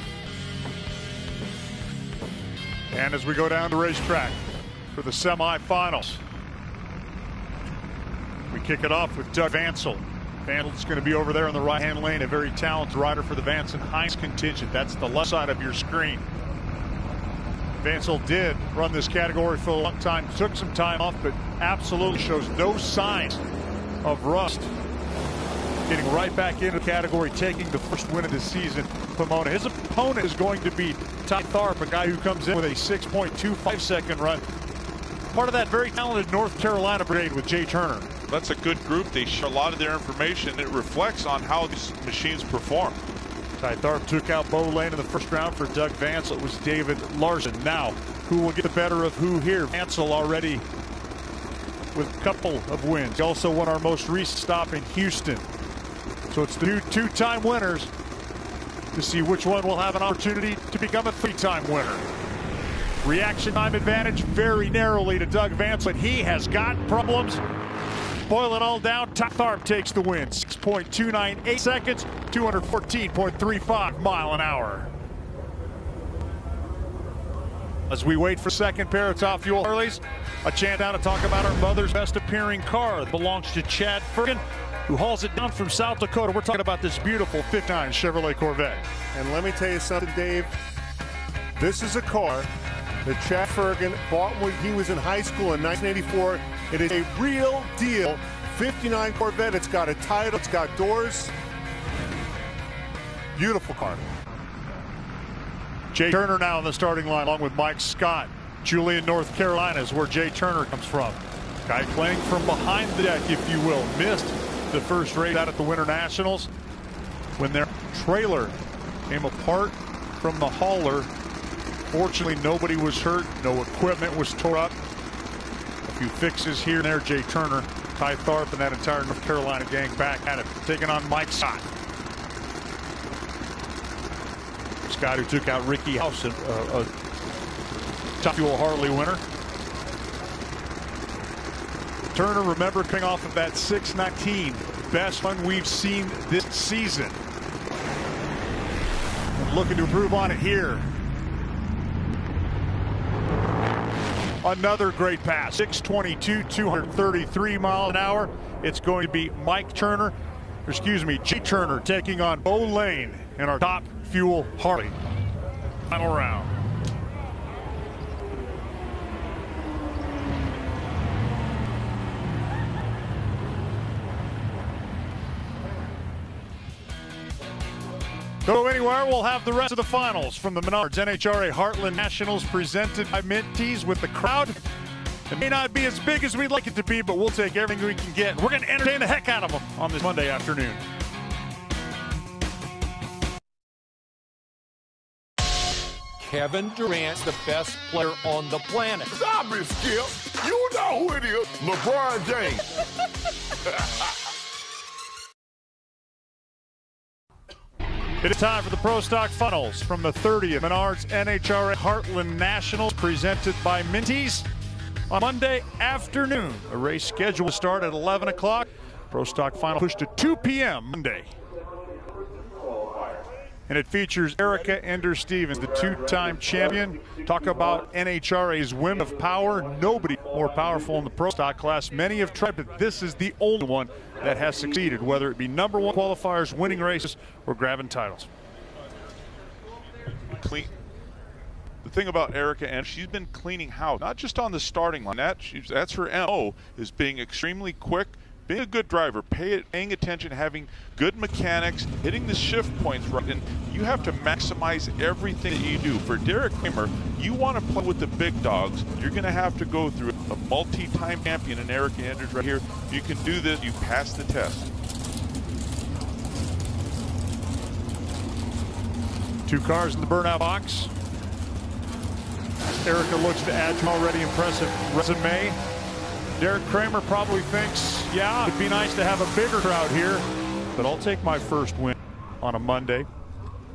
And as we go down the racetrack for the semifinals, we kick it off with Doug Vansel. Vansel's going to be over there in the right-hand lane, a very talented rider for the Vance and Hines contingent. That's the left side of your screen. Vansel did run this category for a long time, took some time off, but absolutely shows no signs of rust. Getting right back into the category, taking the first win of the season, Pomona. His opponent is going to be Ty Tharp, a guy who comes in with a 6.25 second run. Part of that very talented North Carolina brigade with Jay Turner. That's a good group. They share a lot of their information. It reflects on how these machines perform. Ty Tharp took out Bo Lane in the first round for Doug Vansel. It was David Larson. Now, who will get the better of who here? Vansel already with a couple of wins. He also won our most recent stop in Houston. So it's the new two-time winners to see which one will have an opportunity to become a three-time winner. Reaction time advantage very narrowly to Doug Vansel, but he has got problems. Boil it all down, Ty Tharp takes the win. 6.298 seconds, 214.35 mile an hour. As we wait for second pair of Top Fuel Harleys, a chance now to talk about our mother's best appearing car that belongs to Chad Fergan, who hauls it down from South Dakota. We're talking about this beautiful 59 Chevrolet Corvette. And let me tell you something, Dave. This is a car that Chad Fergan bought when he was in high school in 1984. It is a real deal 59 Corvette. It's got a title, it's got doors. Beautiful car. Jay Turner now in the starting line along with Mike Scott. Julian, North Carolina is where Jay Turner comes from. Guy playing from behind the deck, if you will. Missed the first race out at the Winter Nationals when their trailer came apart from the hauler. Fortunately, nobody was hurt. No equipment was tore up. A few fixes here and there. Jay Turner, Ty Tharp, and that entire North Carolina gang back at it, taking on Mike Scott. Scott, who took out Ricky House, a Top Fuel Harley winner. Turner, remember, coming off of that 619, best one we've seen this season. And looking to improve on it here. Another great pass, 622, 233 miles an hour. It's going to be Jay Turner taking on Bo Lane in our Top Fuel Harley. Final round. Go anywhere, we'll have the rest of the finals from the Menards NHRA Heartland Nationals presented by Minties with the crowd. It may not be as big as we'd like it to be, but we'll take everything we can get. We're going to entertain the heck out of them on this Monday afternoon. Kevin Durant's the best player on the planet. It's obvious, Skip. You know who it is. LeBron James. It is time for the Pro Stock Funnels from the 30th Menards NHRA Heartland Nationals presented by Minties on Monday afternoon. A race scheduled to start at 11 o'clock. Pro Stock Final pushed to 2 p.m. Monday. And it features Erica Ender-Stevens, the two-time champion. Talk about NHRA's Women of Power. Nobody more powerful in the Pro Stock class. Many have tried, but this is the only one that has succeeded, whether it be number one qualifiers, winning races, or grabbing titles. The thing about Erica, and she's been cleaning house, not just on the starting line. That's her MO, is being extremely quick, being a good driver, paying attention, having good mechanics, hitting the shift points right, and you have to maximize everything that you do. For Derek Kramer, you want to play with the big dogs. You're going to have to go through a multi-time champion in Erica Enders right here. You can do this. You pass the test. 2 cars in the burnout box. Erica looks to add to an already impressive resume. Derek Kramer probably thinks, yeah, it'd be nice to have a bigger crowd here, but I'll take my first win on a Monday.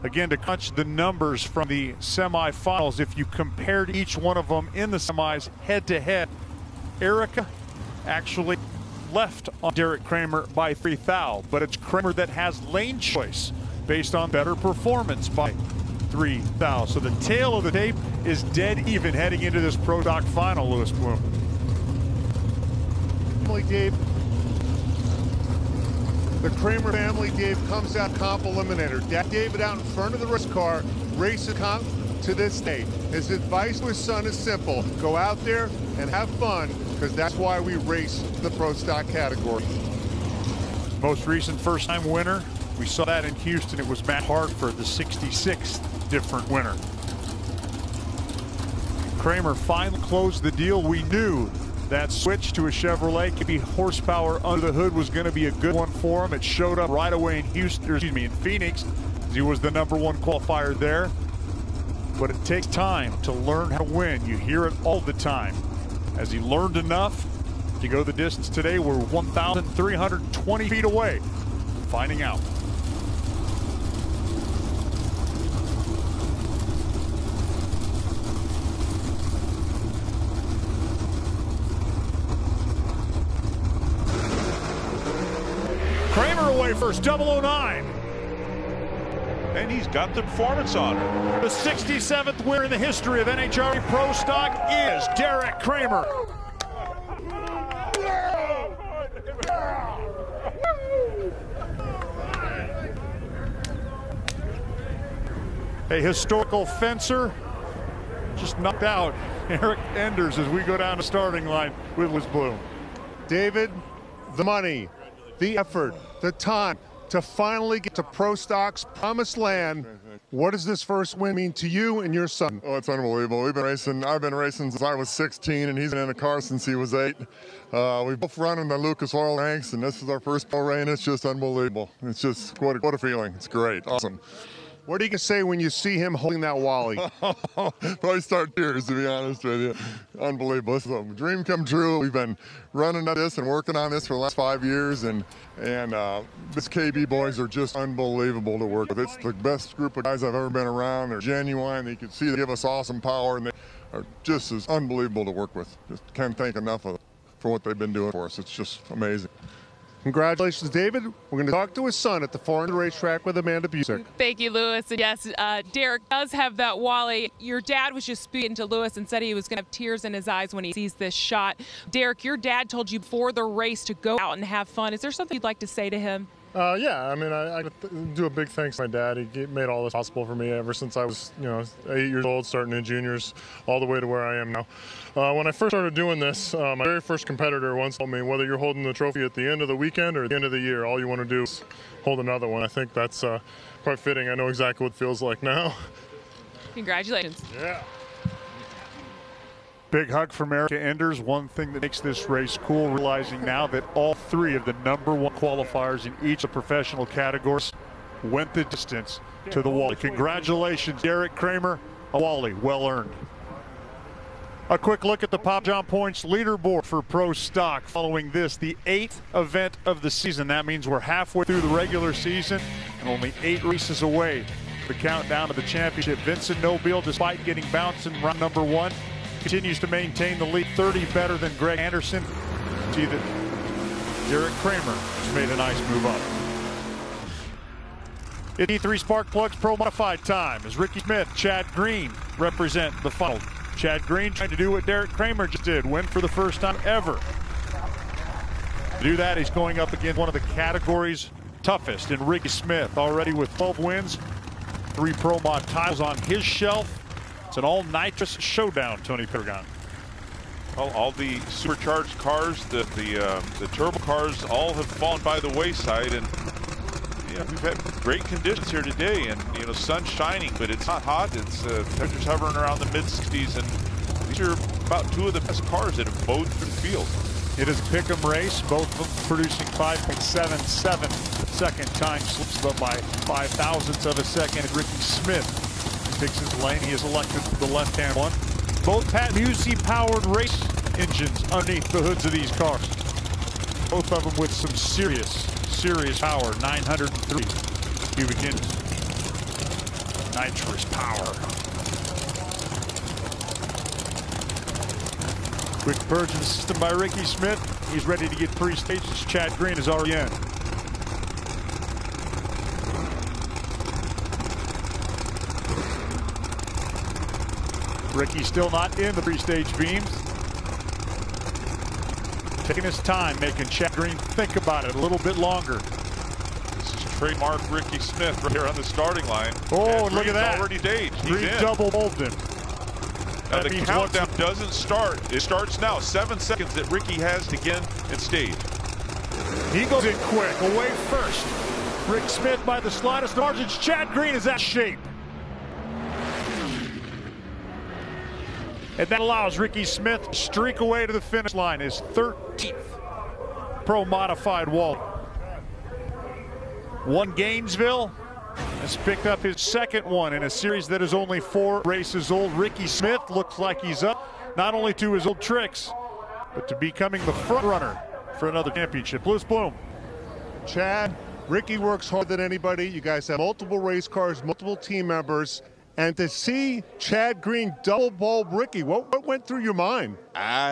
Again, to crunch the numbers from the semifinals, if you compared each one of them in the semis head-to-head, Erica actually left on Derek Kramer by 3 thou, but it's Kramer that has lane choice based on better performance by 3 thou. So the tail of the tape is dead even heading into this Pro Stock final, Louis Bloom. Dave, the Kramer family, Dave, comes out comp eliminator. David out in front of the race car, races comp to this day. His advice to his son is simple: go out there and have fun, because that's why we race the Pro Stock category. Most recent first-time winner, we saw that in Houston. It was Matt Hartford, the 66th different winner. Kramer finally closed the deal. We knew that switch to a Chevrolet, KB horsepower under the hood, was going to be a good one for him. It showed up right away in in Phoenix. He was the #1 qualifier there. But it takes time to learn how to win. You hear it all the time. Has he learned enough to go the distance today? We're 1,320 feet away. Finding out. Kramer away first, 009. And he's got the performance on it. The 67th winner in the history of NHRA Pro Stock is Derek Kramer. A historical fencer just knocked out Eric Enders as we go down the starting line with Louis Bloom. David, the money, the effort, the time to finally get to Pro Stock's promised land. What does this first win mean to you and your son? Oh, it's unbelievable. We've been racing. I've been racing since I was 16, and he's been in a car since he was 8. We both run in the Lucas Oil ranks, and this is our first pro reign. It's just unbelievable. It's just what a feeling. It's great, awesome. What are you going to say when you see him holding that Wally? Probably start tears, to be honest with you. Unbelievable. This is a dream come true. We've been running at this and working on this for the last 5 years, and this KB boys are just unbelievable to work with. It's the best group of guys I've ever been around. They're genuine. You can see they give us awesome power, and they are just as unbelievable to work with. Just can't thank enough of them for what they've been doing for us. It's just amazing. Congratulations, David. We're going to talk to his son at the 400 racetrack with Amanda Busick. Thank you, Louis. And yes, Derek does have that Wally. Your dad was just speaking to Louis and said he was going to have tears in his eyes when he sees this shot. Derek, your dad told you before the race to go out and have fun. Is there something you'd like to say to him? Yeah, I mean, I do a big thanks to my dad. He made all this possible for me ever since I was, 8 years old, starting in juniors, all the way to where I am now. When I first started doing this, my very first competitor once told me, whether you're holding the trophy at the end of the weekend or at the end of the year, all you want to do is hold another one. I think that's quite fitting. I know exactly what it feels like now. Congratulations. Yeah. Big hug from Erica Enders. One thing that makes this race cool, realizing now that all 3 of the #1 qualifiers in each of the professional categories went the distance to the Wally. Congratulations, Derek Kramer. A Wally, well earned. A quick look at the Papa John Points leaderboard for Pro Stock. Following this, the 8th event of the season. That means we're halfway through the regular season and only 8 races away. The countdown to the championship. Vincent Nobile, despite getting bounced in round #1, continues to maintain the lead, 30 better than Greg Anderson. See that Derek Kramer has made a nice move up. It's E3 Spark Plugs Pro Modified time as Ricky Smith, Chad Green represent the final. Chad Green trying to do what Derek Kramer just did, win for the first time ever. To do that, he's going up against one of the category's toughest in Ricky Smith, already with 12 wins, 3 Pro Mod titles on his shelf. It's an all-nitrous showdown, Tony Pergon. Well, all the supercharged cars, the turbo cars, all have fallen by the wayside, and we've had great conditions here today, and sun's shining, but it's not hot. It's temperatures hovering around the mid-60s, and these are about two of the best cars that have bowed through the field. It is a pick-em race, both of them producing 5.77 second time slips, but by 5,000ths of a second. Ricky Smith picks his lane. He is elected to the left-hand one. Both Pat Busey-powered race engines underneath the hoods of these cars. Both of them with some serious power. 903 cubic inches. Nitrous power. Quick purge in the system by Ricky Smith. He's ready to get pre-staged as Chad Green is already in. Ricky still not in the pre-stage beams. Taking his time, making Chad Green think about it a little bit longer. This is trademark Ricky Smith right here on the starting line. Oh, and look at that. Already staged. He's Green in. double bowled him. Now the countdown doesn't start. It starts now. 7 seconds that Ricky has to get in stage. He goes in quick, away first. Rick Smith by the slightest margins. Chad Green is out of shape. And that allows Ricky Smith to streak away to the finish line, his 13th Pro Modified wall. One Gainesville has picked up his second one in a series that is only 4 races old. Ricky Smith looks like he's up not only to his old tricks, but to becoming the front runner for another championship. Louis Bloom. Chad, Ricky works harder than anybody. You guys have multiple race cars, multiple team members. And to see Chad Green double bulb Ricky, what went through your mind?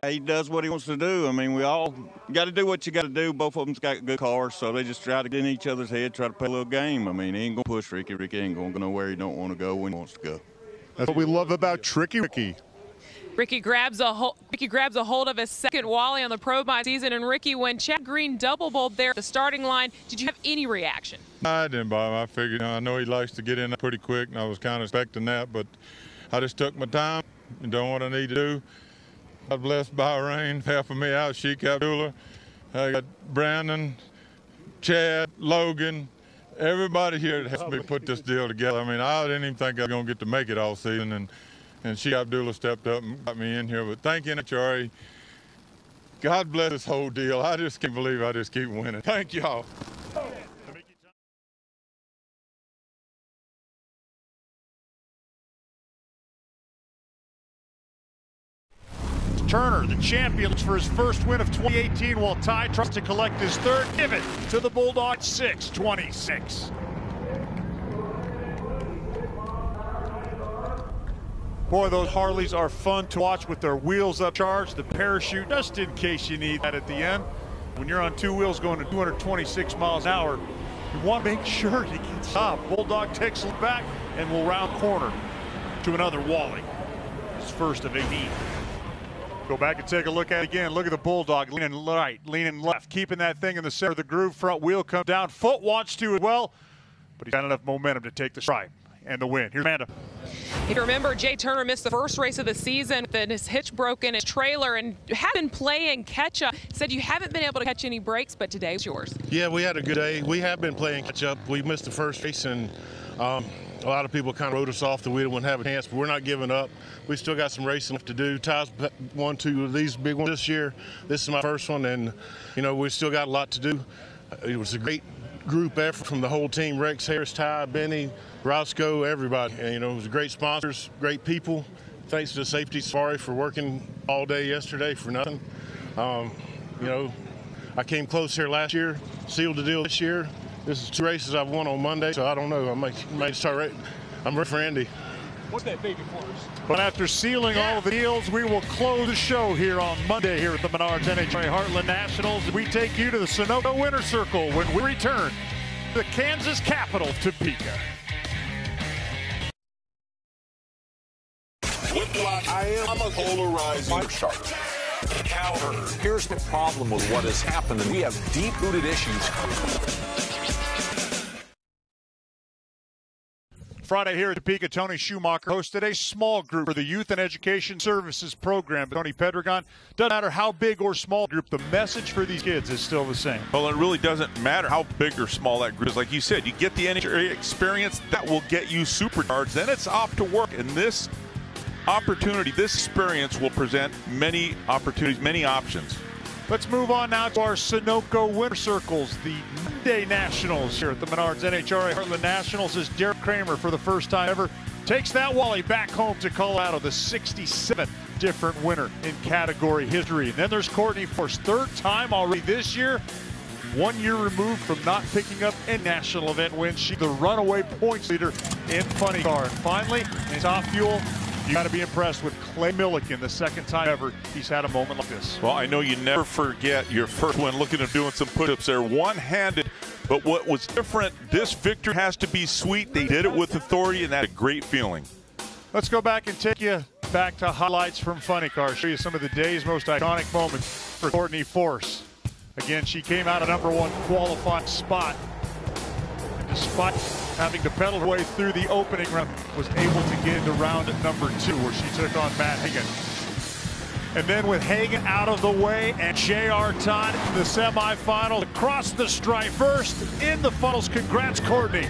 He does what he wants to do. I mean, we all got to do what you got to do. Both of them's got good cars, so they just try to get in each other's head, try to play a little game. I mean, he ain't going to push Ricky. Ricky ain't going to go nowhere he don't want to go when he wants to go. That's what we love about Tricky Ricky. Ricky grabs a hold of his second Wally on the Pro Mod season, and Ricky, when Chad Green double bowled there at the starting line, did you have any reaction? I didn't, Bob. I figured, I know he likes to get in pretty quick, and I was kind of expecting that, but I just took my time and done what I need to do. God bless Bahrain, helping me out, Sheik Abdullah. I got Brandon, Chad, Logan, everybody here that helped me put this deal together. I mean, I didn't even think I was going to get to make it all season, and Sheik Abdullah stepped up and got me in here. But thank you, NHRA. God bless this whole deal. I just can't believe I just keep winning. Thank y'all. Turner, the champion, for his first win of 2018, while Ty tries to collect his third. Give it to the Bulldog 6-26. Boy, those Harleys are fun to watch with their wheels upcharged, the parachute, just in case you need that at the end. When you're on 2 wheels going to 226 miles an hour, you want to make sure you can stop. Bulldog takes it back and will round corner to another Wally. His first of 18. Go back and take a look at it again. Look at the Bulldog leaning right, leaning left, keeping that thing in the center of the groove. Front wheel comes down. Foot wants to as well, but he's got enough momentum to take the stride and the win. Here's Amanda. If you remember, Jay Turner missed the first race of the season with his hitch broken, his trailer, and had been playing catch-up. Said you haven't been able to catch any breaks, but today was yours. Yeah, we had a good day. We have been playing catch-up. We missed the first race, and a lot of people kind of wrote us off that we wouldn't have a chance, but we're not giving up. We still got some racing left to do. Ty's won 2 of these big ones this year. This is my first one, and, we still got a lot to do. It was a great group effort from the whole team, Rex, Harris, Ty, Benny, Roscoe, everybody. And, it was great sponsors, great people. Thanks to Safety Safari for working all day yesterday for nothing. I came close here last year, sealed the deal this year. This is 2 races I've won on Monday, so I don't know. I might start right. I'm ready for Andy. What's that baby for us? But after sealing all of the deals, we will close the show here on Monday here at the Menards NHRA Heartland Nationals. We take you to the Sunoco Winter Circle when we return to the Kansas capital, Topeka. I'm a polarizing shark. Counter. Here's the problem with what has happened, and we have deep-rooted issues. Friday here at Topeka, Tony Schumacher hosted a small group for the Youth and Education Services program. Tony Pedregon, doesn't matter how big or small group, the message for these kids is still the same. Well, it really doesn't matter how big or small that group is. Like you said, you get the NHRA experience, that will get you supercharged. Then it's off to work. And this opportunity, this experience will present many opportunities, many options. Let's move on now to our Sunoco Winter Circles, the Monday Nationals here at the Menards NHRA Heartland Nationals, as Derek Kramer, for the first time ever, takes that Wally back home to Colorado, the 67th different winner in category history. And then there's Courtney Force, third time already this year, 1 year removed from not picking up a national event win. She's the runaway points leader in funny car. And finally, in Top Fuel, you got to be impressed with Clay Millican, the second time ever he's had a moment like this. Well, I know you never forget your first one. Look at him doing some push-ups there, one-handed. But what was different, this victory has to be sweet. They did it with authority, and that's a great feeling. Let's go back and take you back to highlights from Funny Car. Show you some of the day's most iconic moments for Courtney Force. Again, she came out of #1 qualifying spot. And despite having to pedal her way through the opening round, was able to get into round number 2, where she took on Matt Hagan. And then with Hagan out of the way and J.R. Todd in the semifinals, across the stripe first in the finals. Congrats, Courtney.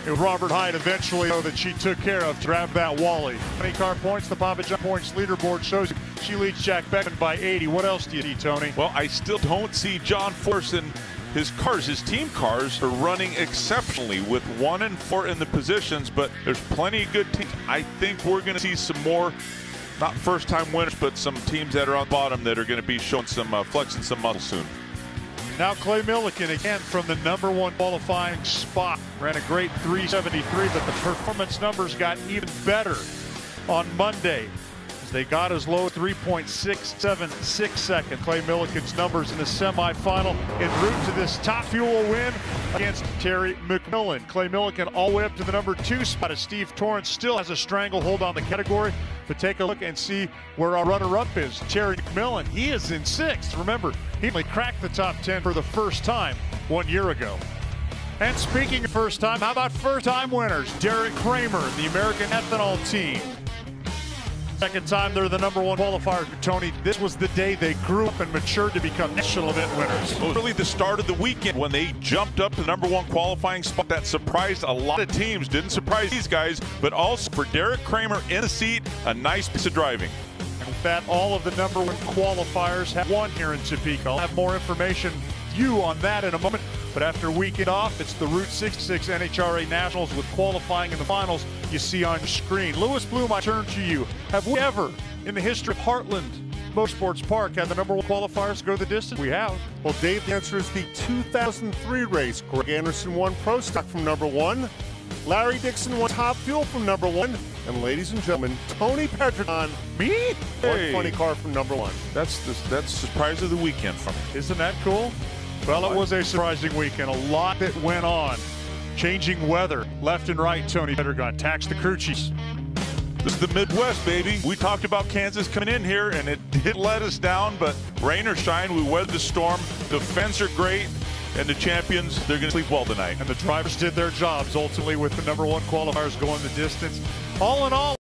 It was Robert Hyde eventually, though, that she took care of to grab that Wally. Funny Car points, the Papa John points leaderboard shows you she leads Jack Beckman by 80. What else do you see, Tony? Well, I still don't see John Force in his cars. His team cars are running exceptionally with 1 and 4 in the positions, but there's plenty of good teams. I think we're going to see some more, not first-time winners, but some teams that are on the bottom that are going to be showing some flexing some muscle soon. Now Clay Millican again from the #1 qualifying spot. Ran a great 373, but the performance numbers got even better on Monday. They got as low as 3.676 seconds. Clay Millican's numbers in the semifinal en route to this Top Fuel win against Terry McMillan. Clay Millican all the way up to the #2 spot, as Steve Torrance still has a stranglehold on the category. But take a look and see where our runner-up is. Terry McMillan, he is in 6th. Remember, he only cracked the top 10 for the first time 1 year ago. And speaking of first time, how about first-time winners? Derek Kramer, the American Ethanol team. Second time they're the #1 qualifier. Tony, this was the day they grew up and matured to become national event winners. It was really the start of the weekend when they jumped up to the #1 qualifying spot. That surprised a lot of teams. Didn't surprise these guys, but also for Derek Kramer in the seat, a nice piece of driving. And with that, all of the #1 qualifiers have won here in Topeka. I'll have more information you on that in a moment. But after weekend off, it's the Route 66 NHRA Nationals with qualifying in the finals you see on your screen. Lewis Bloom, I turn to you. Have we ever, in the history of Heartland Motorsports Park, had the #1 qualifiers go the distance? We have. Well, Dave, the answer is the 2003 race. Greg Anderson won Pro Stock from #1. Larry Dixon won Top Fuel from #1. And ladies and gentlemen, Tony Pedregon, me? One Funny Car from #1. That's the surprise of the weekend for me. Isn't that cool? Well, it was a surprising weekend. A lot that went on. Changing weather left and right. Tony Pedregon, tax the crew chiefs. This is the Midwest, baby. We talked about Kansas coming in here, and it did let us down, but rain or shine, we weathered the storm. The fans are great, and the champions, they're going to sleep well tonight. And the drivers did their jobs, ultimately, with the #1 qualifiers going the distance. All in all,